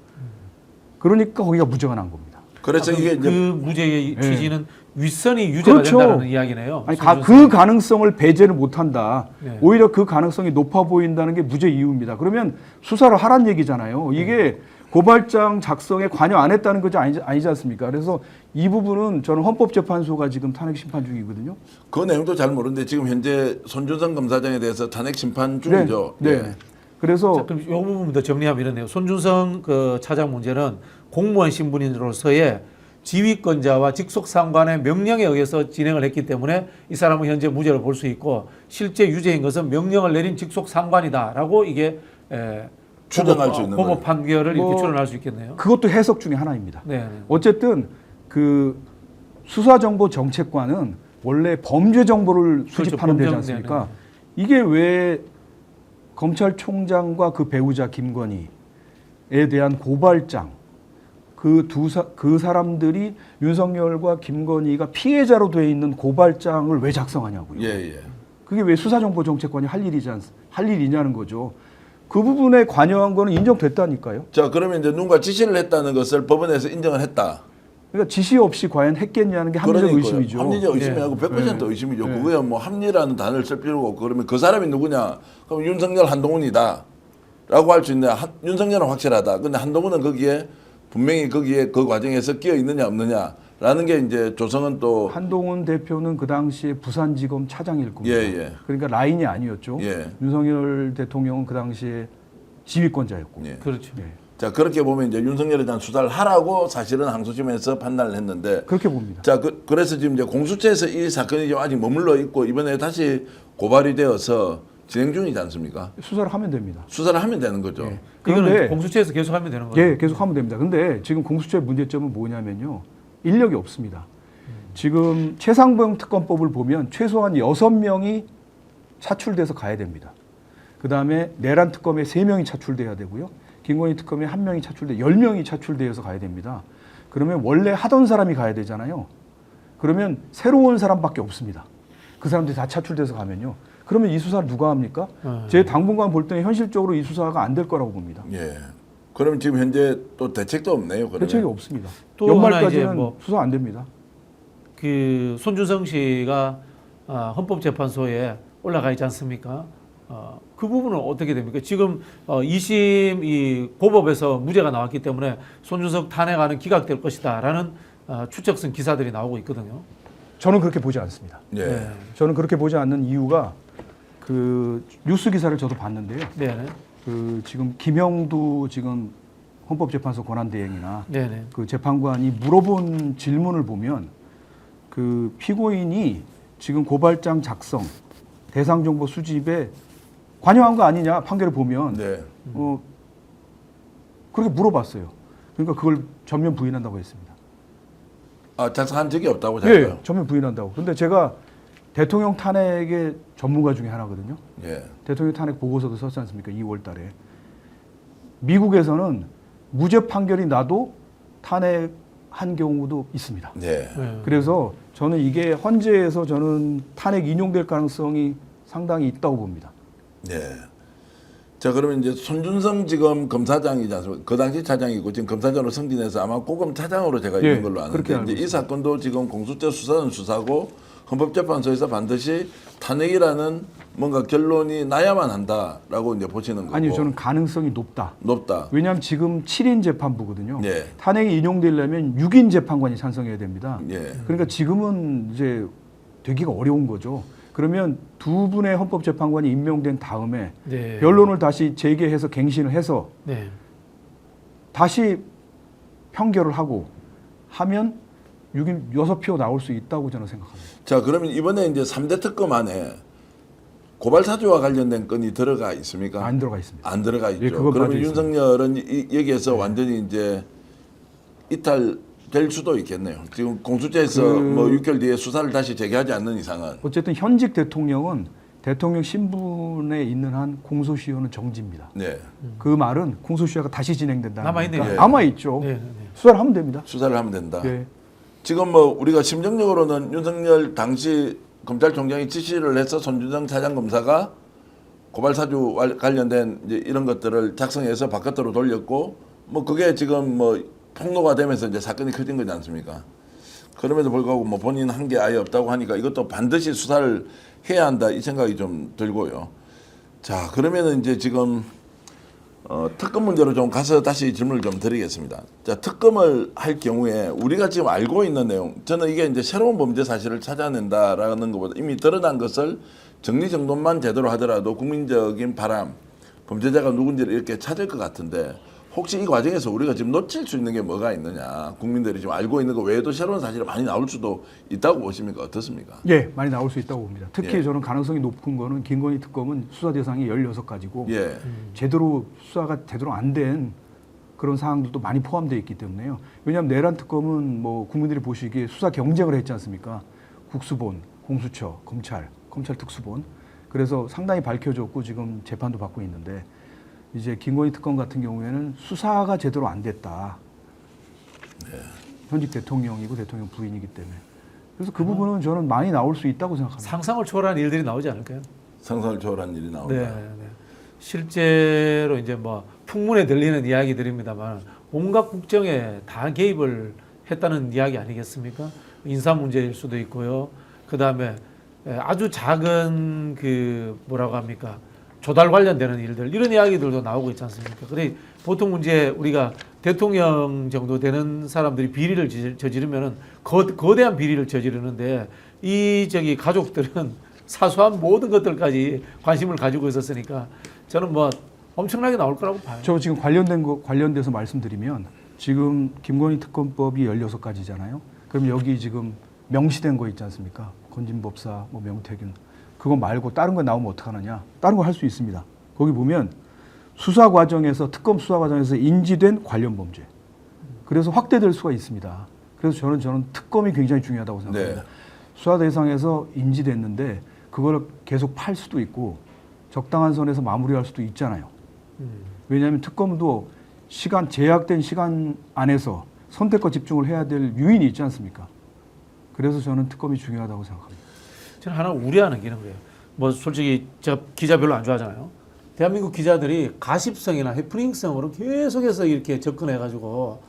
그러니까 거기가 무죄가 난 겁니다. 그래서 이게 그 이제 무죄의 네. 취지는 윗선이 유죄가 그렇죠. 된다는 이야기네요. 아니, 손준성. 그 가능성을 배제를 못한다. 네. 오히려 그 가능성이 높아 보인다는 게 무죄 이유입니다. 그러면 수사를 하란 얘기잖아요. 이게 고발장 작성에 관여 안 했다는 거지 아니지 않습니까? 그래서 이 부분은 저는 헌법재판소가 지금 탄핵 심판 중이거든요. 그 내용도 잘 모르는데 지금 현재 손준성 검사장에 대해서 탄핵 심판 중이죠. 네. 예. 네. 그래서 자, 그럼 이 부분부터 정리하면 이렇네요. 손준성 그 차장 문제는 공무원 신분인으로서의 지휘권자와 직속 상관의 명령에 의해서 진행을 했기 때문에 이 사람은 현재 무죄를 볼 수 있고 실제 유죄인 것은 명령을 내린 직속 상관이다라고 이게 추정할 수 있는 법원 거예요. 판결을 이렇게 뭐 추론할 수 있겠네요. 그것도 해석 중에 하나입니다. 네. 네. 어쨌든 그 수사정보정책관은 원래 범죄 정보를 수집하는 데지 범죄, 않습니까? 이게 왜 검찰총장과 그 배우자 김건희에 대한 고발장 그 사람들이 윤석열과 김건희가 피해자로 돼 있는 고발장을 왜 작성하냐고요. 예, 예. 그게 왜 수사정보정책관이 할 일이냐는 거죠. 그 부분에 관여한 거는 인정됐다니까요. 자, 그러면 이제 누군가 지시를 했다는 것을 법원에서 인정을 했다. 그러니까 지시 없이 과연 했겠냐는 게 합리적 그러니까요. 의심이죠. 합리적 의심이하고 100% 네. 의심이죠. 네. 그거야 뭐 합리라는 단어를 쓸 필요가 없고 그러면 그 사람이 누구냐? 그럼 윤석열 한동훈이다. 라고 할 수 있는데 윤석열은 확실하다. 근데 한동훈은 거기에 분명히 거기에 그 과정에서 끼어 있느냐 없느냐라는 게 이제 조성은 또 한동훈 대표는 그 당시에 부산지검 차장일 겁니다. 예, 예. 그러니까 라인이 아니었죠. 예. 윤석열 대통령은 그 당시에 지휘권자였고. 예. 그렇죠. 예. 자, 그렇게 보면 이제 윤석열에 대한 수사를 하라고 사실은 항소심에서 판단을 했는데 그렇게 봅니다. 자, 그래서 지금 이제 공수처에서 이 사건이 지금 아직 머물러 있고 이번에 다시 고발이 되어서 진행 중이지 않습니까? 수사를 하면 됩니다. 수사를 하면 되는 거죠. 예. 이거는 그런데 공수처에서 계속 하면 되는 거죠. 예, 계속 하면 됩니다. 근데 지금 공수처의 문제점은 뭐냐면요. 인력이 없습니다. 지금 최상병 특검법을 보면 최소한 6명이 차출돼서 가야 됩니다. 그다음에 내란 특검에 3명이 차출돼야 되고요. 김건희 특검에 1명이 차출돼 10명이 차출돼서 가야 됩니다. 그러면 원래 하던 사람이 가야 되잖아요. 그러면 새로운 사람밖에 없습니다. 그 사람들이 다 차출돼서 가면요. 그러면 이 수사를 누가 합니까? 제 당분간 볼 때는 현실적으로 이 수사가 안 될 거라고 봅니다. 예. 그럼 지금 현재 또 대책도 없네요. 그러면. 대책이 없습니다. 또 하나 이제 연말까지는 뭐 수사 안 됩니다. 그 손준성 씨가 헌법재판소에 올라가 있지 않습니까? 그 부분은 어떻게 됩니까? 지금 2심 이 고법에서 무죄가 나왔기 때문에 손준성 탄핵안은 기각될 것이다라는 추측성 기사들이 나오고 있거든요. 저는 그렇게 보지 않습니다. 예. 네. 저는 그렇게 보지 않는 이유가 그 뉴스 기사를 저도 봤는데요. 네네. 그 지금 김영두 지금 헌법재판소 권한대행이나 네네. 그 재판관이 물어본 질문을 보면 그 피고인이 지금 고발장 작성, 대상 정보 수집에 관여한 거 아니냐 판결을 보면 네. 그렇게 물어봤어요. 그러니까 그걸 전면 부인한다고 했습니다. 아, 작성한 적이 없다고 자기가. 예, 전면 부인한다고. 근데 제가 대통령 탄핵의 전문가 중에 하나거든요. 예. 대통령 탄핵 보고서도 썼지 않습니까? 2월 달에. 미국에서는 무죄 판결이 나도 탄핵한 경우도 있습니다. 네. 그래서 저는 이게 헌재에서 저는 탄핵 인용될 가능성이 상당히 있다고 봅니다. 네. 자, 그러면 이제 손준성 지금 검사장이지 않습니까? 그 당시 차장이고 지금 검사장으로 승진해서 아마 고검 차장으로 제가 예, 있는 걸로 그렇게 아는데 알고 이제 이 사건도 지금 공수처 수사는 수사고 헌법재판소에서 반드시 탄핵이라는 뭔가 결론이 나야만 한다라고 이제 보시는 거고. 아니요, 저는 가능성이 높다. 높다. 왜냐하면 지금 7인 재판부거든요. 예. 탄핵이 인용되려면 6인 재판관이 찬성해야 됩니다. 예. 그러니까 지금은 이제 되기가 어려운 거죠. 그러면 두 분의 헌법재판관이 임명된 다음에 네. 변론을 다시 재개해서 갱신을 해서 네. 다시 평결을 하고 하면 6표 나올 수 있다고 저는 생각합니다. 자, 그러면 이번에 이제 3대 특검 안에 고발 사주와 관련된 건이 들어가 있습니까? 안 들어가 있습니다. 안 들어가 있죠. 예, 그건 그러면 빠져 있습니다. 윤석열은 여기에서 완전히 이제 이탈될 수도 있겠네요. 지금 공수처에서 뭐 6개월 뒤에 수사를 다시 재개하지 않는 이상은. 어쨌든 현직 대통령은 대통령 신분에 있는 한 공소시효는 정지입니다. 네. 그 말은 공소시효가 다시 진행된다는 남아있네요. 거니까 예. 남아있죠. 네, 네, 네. 수사를 하면 됩니다. 수사를 하면 된다. 예. 지금 뭐 우리가 심정적으로는 윤석열 당시 검찰총장이 지시를 해서 손준성 차장검사가 고발사주 관련된 이제 이런 것들을 작성해서 바깥으로 돌렸고 뭐 그게 지금 뭐 폭로가 되면서 이제 사건이 커진 거지 않습니까? 그럼에도 불구하고 뭐 본인 한 게 아예 없다고 하니까 이것도 반드시 수사를 해야 한다 이 생각이 좀 들고요. 자 그러면은 이제 지금 특검 문제로 좀 가서 다시 질문을 좀 드리겠습니다. 자 특검을 할 경우에 우리가 지금 알고 있는 내용, 저는 이게 이제 새로운 범죄 사실을 찾아낸다라는 것보다 이미 드러난 것을 정리정돈만 제대로 하더라도 국민적인 바람, 범죄자가 누군지를 이렇게 찾을 것 같은데 혹시 이 과정에서 우리가 지금 놓칠 수 있는 게 뭐가 있느냐, 국민들이 지금 알고 있는 거 외에도 새로운 사실이 많이 나올 수도 있다고 보십니까? 어떻습니까? 예, 많이 나올 수 있다고 봅니다. 특히 예. 저는 가능성이 높은 거는 김건희 특검은 수사 대상이 16가지고 예, 제대로 수사가 제대로 안 된 그런 사항들도 많이 포함되어 있기 때문에요. 왜냐하면 내란 특검은 뭐 국민들이 보시기에 수사 경쟁을 했지 않습니까? 국수본, 공수처, 검찰 특수본. 그래서 상당히 밝혀졌고 지금 재판도 받고 있는데 이제 김건희 특검 같은 경우에는 수사가 제대로 안 됐다. 현직 대통령이고 대통령 부인이기 때문에. 그래서 그 부분은 저는 많이 나올 수 있다고 생각합니다. 상상을 초월한 일들이 나오지 않을까요? 상상을 초월한 일이 나온다. 네, 네. 실제로 이제 뭐 풍문에 들리는 이야기들입니다만 온갖 국정에 다 개입을 했다는 이야기 아니겠습니까? 인사 문제일 수도 있고요. 그 다음에 아주 작은 그 뭐라고 합니까? 조달 관련되는 일들 이런 이야기들도 나오고 있지 않습니까? 그래 보통 이제 우리가 대통령 정도 되는 사람들이 비리를 저지르면은 거대한 비리를 저지르는데 이 저기 가족들은 사소한 모든 것들까지 관심을 가지고 있었으니까 저는 뭐 엄청나게 나올 거라고 봐요. 저 지금 관련돼서 말씀드리면 지금 김건희 특검법이 16가지잖아요. 그럼 여기 지금 명시된 거 있지 않습니까? 건진법사, 뭐 명태균 그거 말고 다른 거 나오면 어떡하느냐? 다른 거 할 수 있습니다. 거기 보면 수사 과정에서 특검 수사 과정에서 인지된 관련 범죄. 그래서 확대될 수가 있습니다. 그래서 저는 특검이 굉장히 중요하다고 생각합니다. 네. 수사 대상에서 인지됐는데 그걸 계속 팔 수도 있고 적당한 선에서 마무리할 수도 있잖아요. 왜냐하면 특검도 제약된 시간 안에서 선택과 집중을 해야 될 유인이 있지 않습니까? 그래서 저는 특검이 중요하다고 생각합니다. 저는 하나 우려하는 게 있는 거예요. 뭐 솔직히 제가 기자 별로 안 좋아하잖아요. 대한민국 기자들이 가십성이나 해프닝성으로 계속해서 이렇게 접근해가지고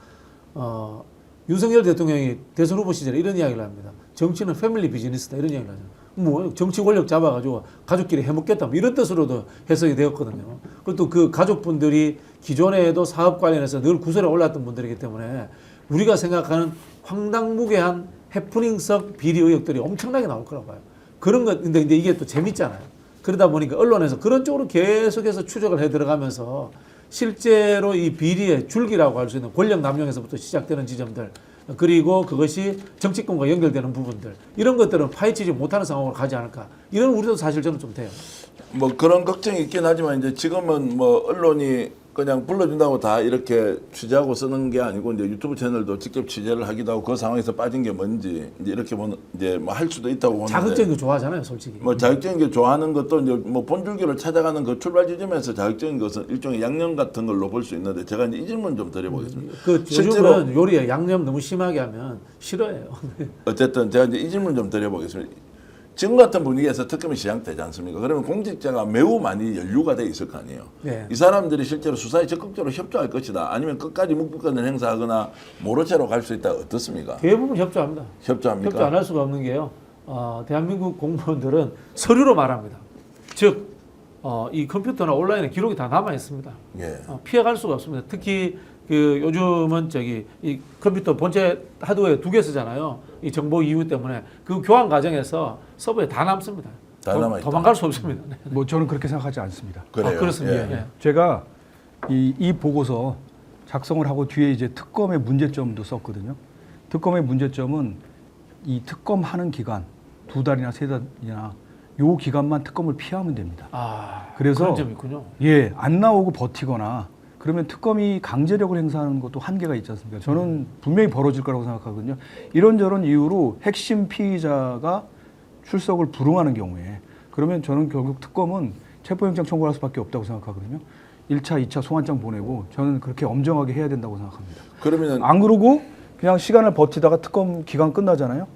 윤석열 대통령이 대선 후보 시절에 이런 이야기를 합니다. 정치는 패밀리 비즈니스다 이런 이야기를 하죠. 뭐 정치 권력 잡아가지고 가족끼리 해먹겠다 뭐 이런 뜻으로도 해석이 되었거든요. 그리고 또 그 가족분들이 기존에도 사업 관련해서 늘 구설에 올랐던 분들이기 때문에 우리가 생각하는 황당무계한 해프닝성 비리 의혹들이 엄청나게 나올 거라고 봐요. 그런 것, 근데 이게 또 재밌잖아요. 그러다 보니까 언론에서 그런 쪽으로 계속해서 추적을 해 들어가면서 실제로 이 비리의 줄기라고 할 수 있는 권력 남용에서부터 시작되는 지점들 그리고 그것이 정치권과 연결되는 부분들 이런 것들은 파헤치지 못하는 상황으로 가지 않을까 이런 우려도 사실 저는 좀 돼요. 뭐 그런 걱정이 있긴 하지만 이제 지금은 뭐 언론이 그냥 불러준다고 다 이렇게 취재하고 쓰는 게 아니고 이제 유튜브 채널도 직접 취재를 하기도 하고 그 상황에서 빠진 게 뭔지 이제 이렇게 보는 이제 뭐 할 수도 있다고 보는데 자극적인 거 좋아하잖아요, 솔직히. 뭐 자극적인 게 좋아하는 것도 이제 뭐 본줄기를 찾아가는 그 출발 지점에서 자극적인 것은 일종의 양념 같은 걸로 볼 수 있는데 제가 이제 이 질문 좀 드려보겠습니다. 그 요즘은 요리에 양념 너무 심하게 하면 싫어해요. 어쨌든 제가 이제 이 질문 좀 드려보겠습니다. 지금 같은 분위기에서 특검이 시작되지 않습니까? 그러면 공직자가 매우 많이 연루가 돼 있을 거 아니에요. 네. 이 사람들이 실제로 수사에 적극적으로 협조할 것이다. 아니면 끝까지 묵비권을 행사하거나 모르쇠로 갈 수 있다. 어떻습니까? 대부분 협조합니다. 협조합니까? 협조 안 할 수가 없는 게요. 대한민국 공무원들은 서류로 말합니다. 즉, 이 컴퓨터나 온라인에 기록이 다 남아 있습니다. 예. 피해갈 수가 없습니다. 특히 그 요즘은 이 컴퓨터 본체 하드웨어 2개 쓰잖아요. 이 정보 이유 때문에 그 교환 과정에서 서버에 다 남습니다. 다 남아있다. 도망갈 수 없습니다. 네. 뭐 저는 그렇게 생각하지 않습니다. 그래요. 그렇습니다. 예. 네. 제가 이 보고서 작성을 하고 뒤에 이제 특검의 문제점도 썼거든요. 특검의 문제점은 이 특검하는 기간 2달이나 3달이나 요 기간만 특검을 피하면 됩니다. 그래서 그런 점이 있군요. 예, 안 나오고 버티거나 그러면 특검이 강제력을 행사하는 것도 한계가 있지 않습니까? 저는 분명히 벌어질 거라고 생각하거든요. 이런저런 이유로 핵심 피의자가 출석을 불응하는 경우에 그러면 저는 결국 특검은 체포영장 청구할 수밖에 없다고 생각하거든요. 1차, 2차 소환장 보내고 저는 그렇게 엄정하게 해야 된다고 생각합니다. 그러면은 안 그러고 그냥 시간을 버티다가 특검 기간 끝나잖아요.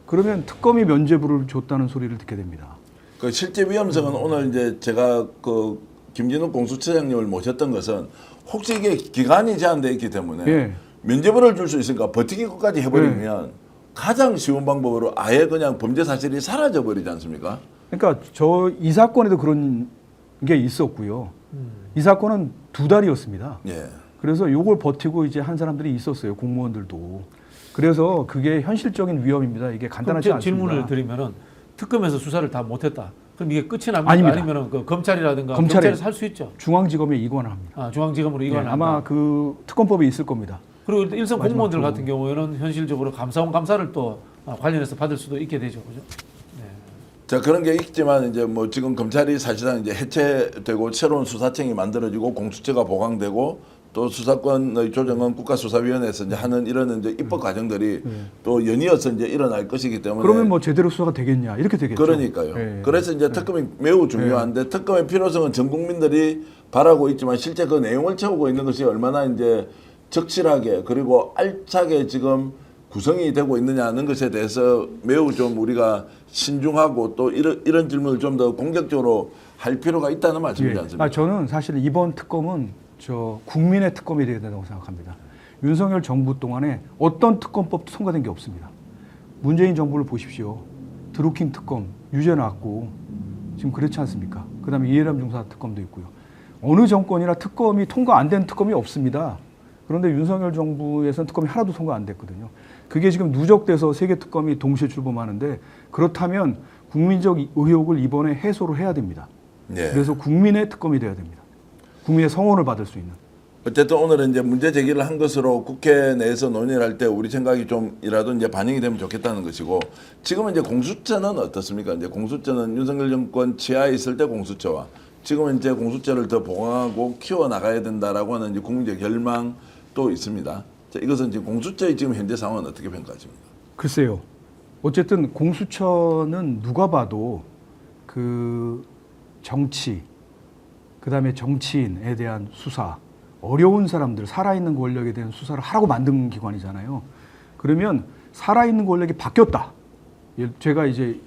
그러면 특검이 면죄부를 줬다는 소리를 듣게 됩니다. 그 실제 위험성은 오늘 이제 제가 그 김진욱 공수처장님을 모셨던 것은 혹시 이게 기간이 제한되어 있기 때문에 예. 면죄부를 줄 수 있으니까 버티기 끝까지 해버리면 가장 쉬운 방법으로 아예 그냥 범죄 사실이 사라져 버리지 않습니까? 그러니까 저 이 사건에도 그런 게 있었고요. 이 사건은 2달이었습니다. 예. 그래서 요걸 버티고 이제 한 사람들이 있었어요. 공무원들도. 그래서 그게 현실적인 위험입니다. 이게 간단하지 그럼 않습니다. 질문을 드리면은 특검에서 수사를 다 못했다. 그럼 이게 끝이 납니까? 아닙니다. 아니면은 그 검찰이라든가 검찰에- 경찰에서 할 수 있죠. 중앙지검에 이관을 합니다. 아, 중앙지검으로 예, 이관을 아마 한다. 그 특검법에 있을 겁니다. 그리고 일선 공무원들 마지막으로. 같은 경우에는 현실적으로 감사원 감사를 또 관련해서 받을 수도 있게 되죠, 그죠? 자 그런 게 있지만 이제 뭐 지금 검찰이 사실상 이제 해체되고 새로운 수사청이 만들어지고 공수처가 보강되고 또 수사권의 조정은 국가수사위원회에서 이제 하는 이런 이제 입법 과정들이 또 연이어서 이제 일어날 것이기 때문에 그러면 뭐 제대로 수사가 되겠냐 이렇게 되겠죠. 그러니까요. 예. 그래서 이제 특검이 매우 중요한데 특검의 필요성은 전 국민들이 바라고 있지만 실제 그 내용을 채우고 있는 것이 얼마나 이제 적실하게 그리고 알차게 지금 구성이 되고 있느냐는 것에 대해서 매우 좀 우리가 신중하고 또 이런 질문을 좀 더 공격적으로 할 필요가 있다는 말씀이지 않습니까? 저는 사실 이번 특검은 저 국민의 특검이 되어야 된다고 생각합니다. 윤석열 정부 동안에 어떤 특검법도 통과된 게 없습니다. 문재인 정부를 보십시오. 드루킹 특검 유죄 나왔고 지금 그렇지 않습니까? 그다음에 이해람 중사 특검도 있고요. 어느 정권이나 특검이 통과 안 된 특검이 없습니다. 그런데 윤석열 정부에서는 특검이 하나도 통과 안 됐거든요. 그게 지금 누적돼서 3개 특검이 동시에 출범하는데 그렇다면 국민적 의혹을 이번에 해소를 해야 됩니다. 네. 그래서 국민의 특검이 돼야 됩니다. 국민의 성원을 받을 수 있는. 어쨌든 오늘은 이제 문제 제기를 한 것으로 국회 내에서 논의를 할 때 우리 생각이 좀이라도 이제 반영이 되면 좋겠다는 것이고 지금은 이제 공수처는 어떻습니까? 이제 공수처는 윤석열 정권 치하에 있을 때 공수처와 지금은 이제 공수처를 더 보강하고 키워 나가야 된다라고 하는 이제 국민적 열망도 있습니다. 자, 이것은 지금 공수처의 지금 현재 상황은 어떻게 평가하십니까? 글쎄요. 어쨌든 공수처는 누가 봐도 그 정치, 그다음에 정치인에 대한 수사, 어려운 사람들, 살아있는 권력에 대한 수사를 하라고 만든 기관이잖아요. 그러면 살아있는 권력이 바뀌었다. 제가 이제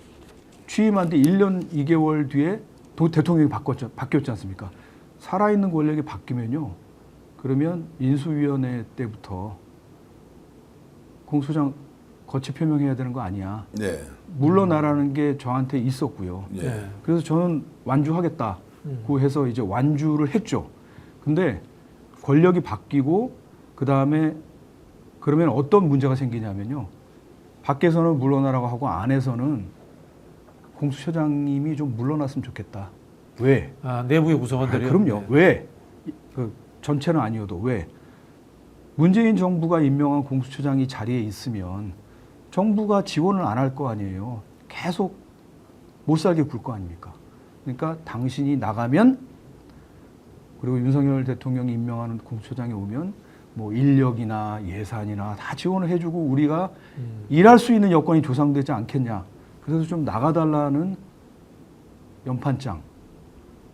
취임한 지 1년 2개월 뒤에 대통령이 바뀌었지 않습니까? 살아있는 권력이 바뀌면요. 그러면 인수위원회 때부터 공소장 거치 표명해야 되는 거 아니야. 네. 물러나라는 게 저한테 있었고요. 네. 그래서 저는 완주하겠다고 해서 이제 완주를 했죠. 근데 권력이 바뀌고 그 다음에 그러면 어떤 문제가 생기냐면요. 밖에서는 물러나라고 하고 안에서는 공수처장님이 좀 물러났으면 좋겠다. 왜? 아, 내부의 구성원들이요. 그럼요. 네. 왜? 그 전체는 아니어도 왜? 문재인 정부가 임명한 공수처장이 자리에 있으면 정부가 지원을 안 할 거 아니에요. 계속 못 살게 굴 거 아닙니까? 그러니까 당신이 나가면 그리고 윤석열 대통령이 임명하는 공수처장이 오면 뭐 인력이나 예산이나 다 지원을 해주고 우리가 일할 수 있는 여건이 조성되지 않겠냐. 그래서 좀 나가달라는 연판장.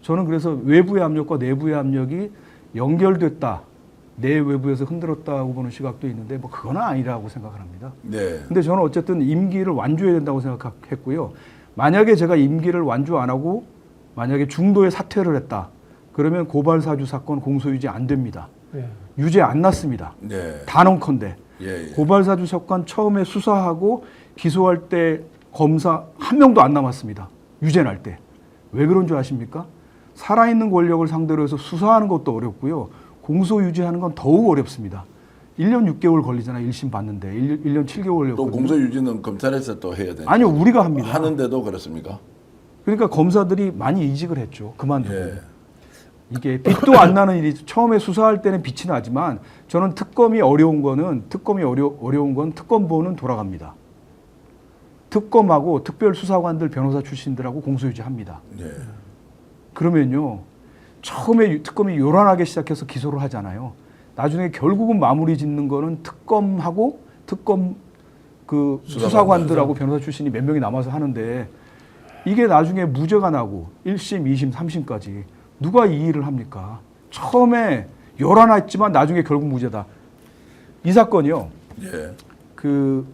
저는 그래서 외부의 압력과 내부의 압력이 연결됐다. 내 외부에서 흔들었다고 보는 시각도 있는데 뭐 그건 아니라고 생각을 합니다. 네. 근데 저는 어쨌든 임기를 완주해야 된다고 생각했고요. 만약에 제가 임기를 완주 안 하고 만약에 중도에 사퇴를 했다. 그러면 고발사주 사건 공소유지 안 됩니다. 네. 유죄 안 났습니다. 네. 단언컨대. 예, 예. 고발사주 사건 처음에 수사하고 기소할 때 검사 한 명도 안 남았습니다. 유죄 날 때. 왜 그런 줄 아십니까? 살아있는 권력을 상대로 해서 수사하는 것도 어렵고요. 공소 유지하는 건 더욱 어렵습니다. 1년 6개월 걸리잖아요. 1심 봤는데. 1년 7개월 걸렸거든요. 또 공소 유지는 검찰에서 또 해야 되니까. 아니요. 우리가 합니다. 하는데도 그렇습니까? 그러니까 검사들이 많이 이직을 했죠. 그만두고. 예. 이게 빛도 안 나는 일이 처음에 수사할 때는 빛이 나지만 저는 특검이 어려운 건 특검보는 돌아갑니다. 특검하고 특별수사관들 변호사 출신들하고 공소유지합니다. 예. 그러면요. 처음에 특검이 요란하게 시작해서 기소를 하잖아요. 나중에 결국은 마무리 짓는 거는 특검하고 특검 그 수사관들하고 변호사 출신이 몇 명이 남아서 하는데 이게 나중에 무죄가 나고 1심, 2심, 3심까지 누가 이 일을 합니까? 처음에 열어놨지만 나중에 결국 무죄다. 이 사건이요. 예. 그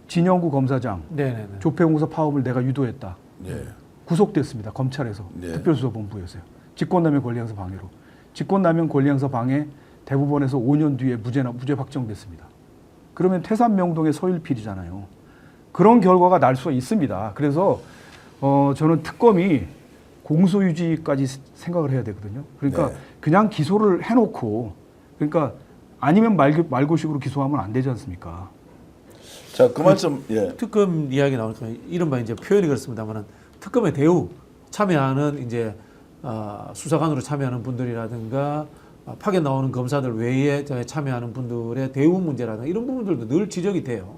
진영구 검사장 네네네. 조폐공사 파업을 내가 유도했다. 예. 구속됐습니다. 검찰에서. 네. 특별수사본부에서요. 직권남용 권리행사 방해로. 직권남용 권리행사 방해 대법원에서 5년 뒤에 무죄 확정됐습니다. 그러면 태산명동의 서일필이잖아요. 그런 결과가 날 수가 있습니다. 그래서 저는 특검이 공소유지까지 생각을 해야 되거든요. 그러니까 네. 그냥 기소를 해놓고 그러니까 아니면 말고식으로 기소하면 안 되지 않습니까? 자, 그 말씀 예. 특검 이야기 나오니까 이른바 이제 표현이 그렇습니다만은 특검의 대우 참여하는 이제 수사관으로 참여하는 분들이라든가 파견 나오는 검사들 외에 참여하는 분들의 대우 문제라든가 이런 부분들도 늘 지적이 돼요.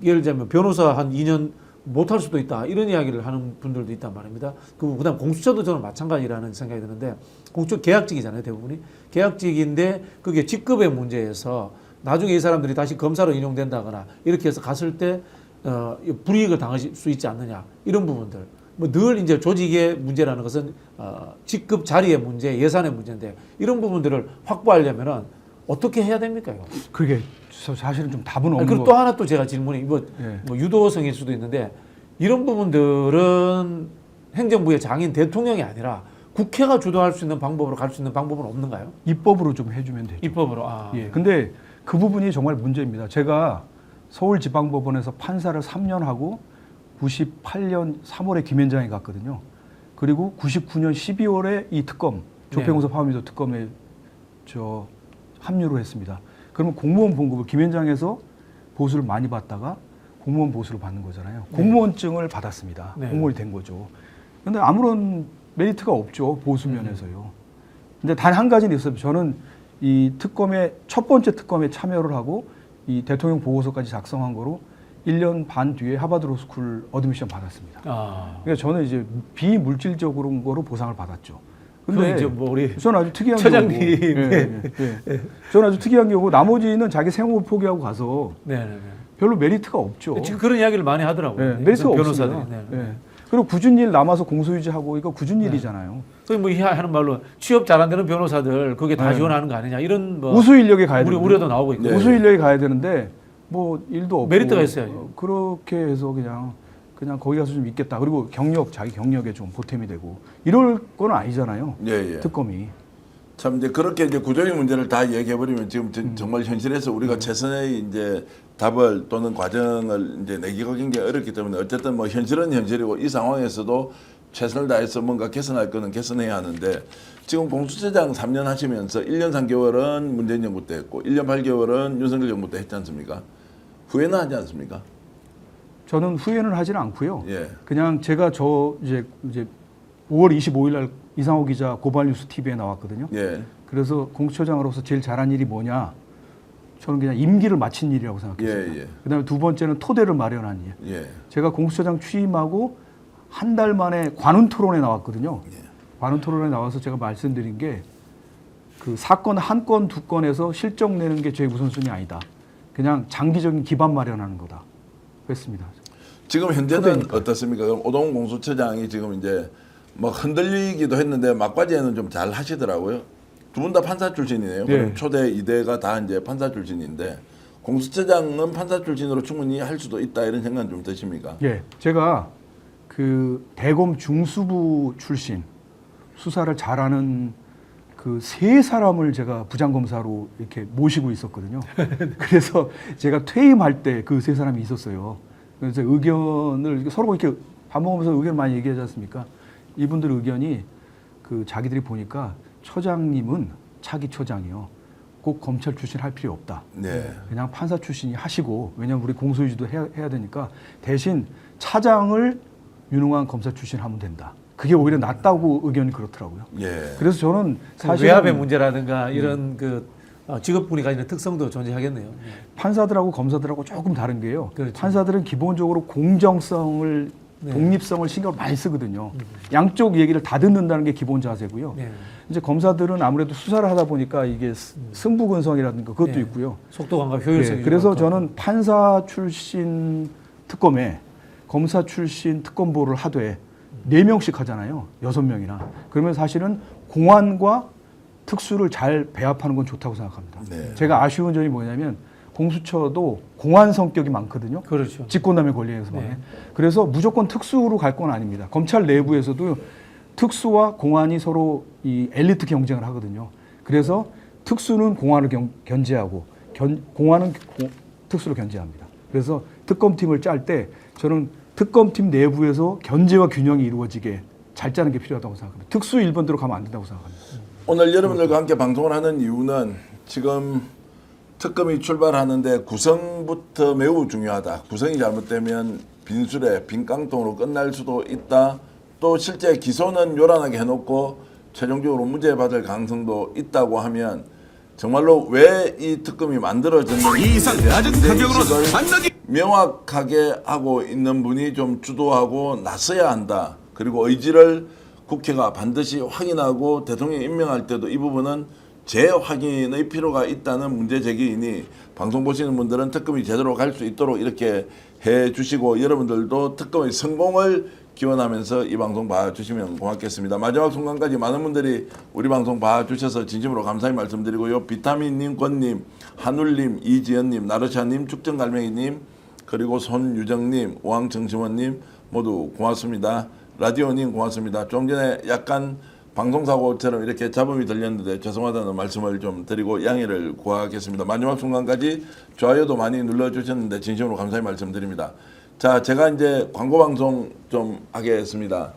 예를 들자면 변호사 한 2년 못할 수도 있다 이런 이야기를 하는 분들도 있단 말입니다. 그다음 공수처도 저는 마찬가지라는 생각이 드는데 공수처 계약직이잖아요 대부분이 계약직인데 그게 직급의 문제에서 나중에 이 사람들이 다시 검사로 인용된다거나 이렇게 해서 갔을 때 불이익을 당하실 수 있지 않느냐 이런 부분들 뭐 늘 이제 조직의 문제라는 것은 직급 자리의 문제 예산의 문제인데 이런 부분들을 확보하려면은 어떻게 해야 됩니까 이거? 그게 사실은 좀 답은 없는 그리고 거. 또 하나 또 제가 질문이 이거 예. 뭐 유도성일 수도 있는데 이런 부분들은 행정부의 장인 대통령이 아니라 국회가 주도할 수 있는 방법으로 갈 수 있는 방법은 없는가요? 입법으로 좀 해주면 되죠. 입법으로. 예. 근데 그 부분이 정말 문제입니다. 제가 서울지방법원에서 판사를 3년 하고 98년 3월에 김현장에 갔거든요. 그리고 99년 12월에 이 특검 조폐공사 파업미도 특검에 합류를 했습니다. 그러면 공무원 봉급을 김현장에서 보수를 많이 받다가 공무원 보수를 받는 거잖아요. 공무원증을 받았습니다. 네. 공무원이 된 거죠. 그런데 아무런 메리트가 없죠. 보수 면에서요. 근데 단 한 가지는 있어요. 저는 이 특검의 첫 번째 특검에 참여를 하고 이 대통령 보고서까지 작성한 거로 1년 반 뒤에 하버드 로스쿨 어드미션 받았습니다. 그러니까 저는 이제 비물질적으로 거로 보상을 받았죠. 근데 이제 뭐 우리 저는 아주 특이한 처장님. 경우고, 저는 아주 특이한 경우고 나머지는 자기 생업을 포기하고 가서 네네네. 별로 메리트가 없죠. 지금 그런 이야기를 많이 하더라고요. 네, 메리트가 변호사들이. 없습니다. 네. 네. 그리고 굳은 일 남아서 공소유지하고 이거 굳은 일이잖아요. 뭐 하는 말로 취업 잘 안 되는 변호사들 그게 다 네. 지원하는 거 아니냐 이런 뭐 우수 인력에 가야 되는데 우려도 나오고 있고. 네. 우수 인력에 가야 되는데 뭐 일도 없고 메리트가 있어야죠. 그렇게 해서 그냥 거기 가서 좀 있겠다. 그리고 자기 경력에 좀 보탬이 되고 이럴 건 아니잖아요. 예, 예. 특검이. 참 이제 그렇게 이제 구조적 문제를 다 얘기해 버리면 지금 정말 현실에서 우리가 최선의 이제 답을 또는 과정을 이제 내기가 굉장히 어렵기 때문에 어쨌든 뭐 현실은 현실이고 이 상황에서도 최선을 다해서 뭔가 개선할 거는 개선해야 하는데 지금 공수처장 3년 하시면서 1년 3개월은 문재인 정부 때 했고 1년 8개월은 윤석열 정부 때 했지 않습니까? 후회는 하지 않습니까? 저는 후회는 하지는 않고요. 예. 그냥 제가 이제 5월 25일 날 이상호 기자 고발뉴스 TV에 나왔거든요. 예. 그래서 공수처장으로서 제일 잘한 일이 뭐냐? 저는 그냥 임기를 마친 일이라고 생각했습니다. 예, 예. 그다음에 두 번째는 토대를 마련한 일. 예. 제가 공수처장 취임하고 한 달 만에 관훈 토론에 나왔거든요. 예. 관훈 토론에 나와서 제가 말씀드린 게 그 사건 한 건 두 건에서 실적 내는 게 제 우선순위 아니다. 그냥 장기적인 기반 마련하는 거다. 그랬습니다. 지금 현재는 토대니까. 어떻습니까? 그럼 오동훈 공수처장이 지금 이제 뭐 흔들리기도 했는데 막바지에는 좀 잘 하시더라고요. 두 분 다 판사 출신이네요. 네. 그럼 초대 2대가 다 이제 판사 출신인데 공수처장은 판사 출신으로 충분히 할 수도 있다 이런 생각은 좀 드십니까? 예, 제가 그 대검 중수부 출신 수사를 잘하는 그 세 사람을 제가 부장검사로 이렇게 모시고 있었거든요. 그래서 제가 퇴임할 때 그 세 사람이 있었어요. 그래서 의견을 서로 이렇게 밥 먹으면서 의견 많이 얘기하지 않습니까? 이분들 의견이 그 자기들이 보니까 처장님은 차기 처장이요. 꼭 검찰 출신 할 필요 없다. 네. 그냥 판사 출신이 하시고 왜냐하면 우리 공소유지도 해야 되니까 대신 차장을 유능한 검사 출신 하면 된다. 그게 오히려 낫다고 의견이 그렇더라고요. 예. 그래서 저는 사실 외압의 문제라든가 이런 그 직업군이 가지는 특성도 존재하겠네요. 판사들하고 검사들하고 조금 다른 게요. 그렇죠. 판사들은 기본적으로 공정성을 네. 독립성을 신경을 많이 쓰거든요. 양쪽 얘기를 다 듣는다는 게 기본 자세고요. 네. 이제 검사들은 아무래도 수사를 하다 보니까 이게 승부근성이라든가 그것도 네. 있고요. 속도감과 효율성이 그래서 좀 저는 판사 출신 특검에 검사 출신 특검보를 하되 4명씩 하잖아요. 6명이나. 그러면 사실은 공안과 특수를 잘 배합하는 건 좋다고 생각합니다. 네. 제가 아쉬운 점이 뭐냐면 공수처도 공안 성격이 많거든요. 그렇죠. 직권남용 권리에서 네. 보면. 그래서 무조건 특수로 갈 건 아닙니다. 검찰 내부에서도 특수와 공안이 서로 이 엘리트 경쟁을 하거든요. 그래서 특수는 공안을 견제하고 공안은 특수를 견제합니다. 그래서 특검팀을 짤 때 저는 특검팀 내부에서 견제와 균형이 이루어지게 잘 짜는 게 필요하다고 생각합니다. 특수 1번대로 가면 안 된다고 생각합니다. 오늘 여러분들과 함께 방송을 하는 이유는 지금 특검이 출발하는데 구성부터 매우 중요하다. 구성이 잘못되면 빈수레, 빈깡통으로 끝날 수도 있다. 또 실제 기소는 요란하게 해놓고 최종적으로 문제받을 가능성도 있다고 하면 정말로 왜 이 특검이 만들어졌는지 이상 낮은 가격으로 만나기 명확하게 하고 있는 분이 좀 주도하고 나서야 한다. 그리고 의지를 국회가 반드시 확인하고 대통령이 임명할 때도 이 부분은 재확인의 필요가 있다는 문제 제기이니 방송 보시는 분들은 특검이 제대로 갈 수 있도록 이렇게 해 주시고 여러분들도 특검의 성공을 기원하면서 이 방송 봐주시면 고맙겠습니다. 마지막 순간까지 많은 분들이 우리 방송 봐주셔서 진심으로 감사의 말씀드리고요. 비타민님, 권님, 한울님, 이지연님, 나르샤님, 축전갈매기님, 그리고 손유정님, 오항정심원님 모두 고맙습니다. 라디오님 고맙습니다. 좀 전에 약간 방송사고처럼 이렇게 잡음이 들렸는데 죄송하다는 말씀을 좀 드리고 양해를 구하겠습니다. 마지막 순간까지 좋아요도 많이 눌러주셨는데 진심으로 감사의 말씀드립니다. 자, 제가 이제 광고 방송 좀 하겠습니다.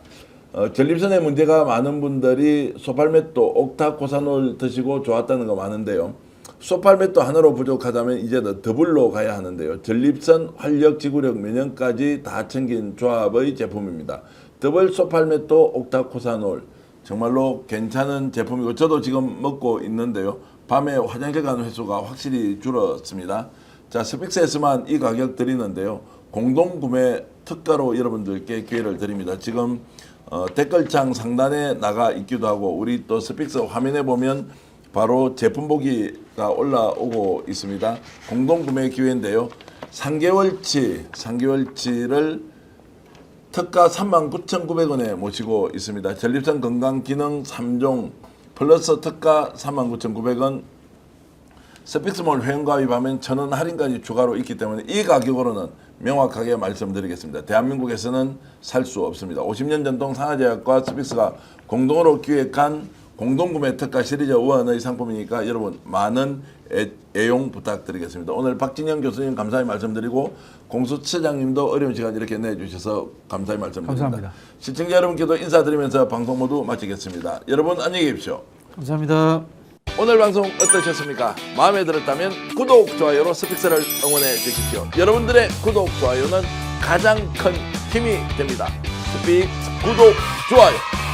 전립선에 문제가 많은 분들이 소팔메토, 옥타코사놀 드시고 좋았다는 거 많은데요. 소팔메토 하나로 부족하다면 이제 더블로 가야 하는데요. 전립선, 활력, 지구력, 면역까지 다 챙긴 조합의 제품입니다. 더블 소팔메토, 옥타코사놀 정말로 괜찮은 제품이고 저도 지금 먹고 있는데요. 밤에 화장실 가는 횟수가 확실히 줄었습니다. 자, 스픽스에서만 이 가격 드리는데요. 공동구매 특가로 여러분들께 기회를 드립니다. 지금 댓글창 상단에 나가 있기도 하고 우리 또 스픽스 화면에 보면 바로 제품 보기가 올라오고 있습니다. 공동구매 기회인데요. 3개월치를 특가 39,900원에 모시고 있습니다. 전립선 건강기능 3종 플러스 특가 39,900원, 스픽스몰 회원가입하면 1,000원 할인까지 추가로 있기 때문에 이 가격으로는 명확하게 말씀드리겠습니다. 대한민국에서는 살 수 없습니다. 50년 전통 상하제약과 스픽스가 공동으로 기획한 공동구매 특가 시리즈 1의 상품이니까 여러분 많은 애용 부탁드리겠습니다. 오늘 박진영 교수님 감사히 말씀드리고 공수처장님도 어려운 시간 이렇게 내주셔서 감사히 말씀드립니다. 감사합니다. 시청자 여러분께도 인사드리면서 방송 모두 마치겠습니다. 여러분 안녕히 계십시오. 감사합니다. 오늘 방송 어떠셨습니까? 마음에 들었다면 구독, 좋아요로 스픽스를 응원해 주십시오. 여러분들의 구독, 좋아요는 가장 큰 힘이 됩니다. 스픽스 구독, 좋아요.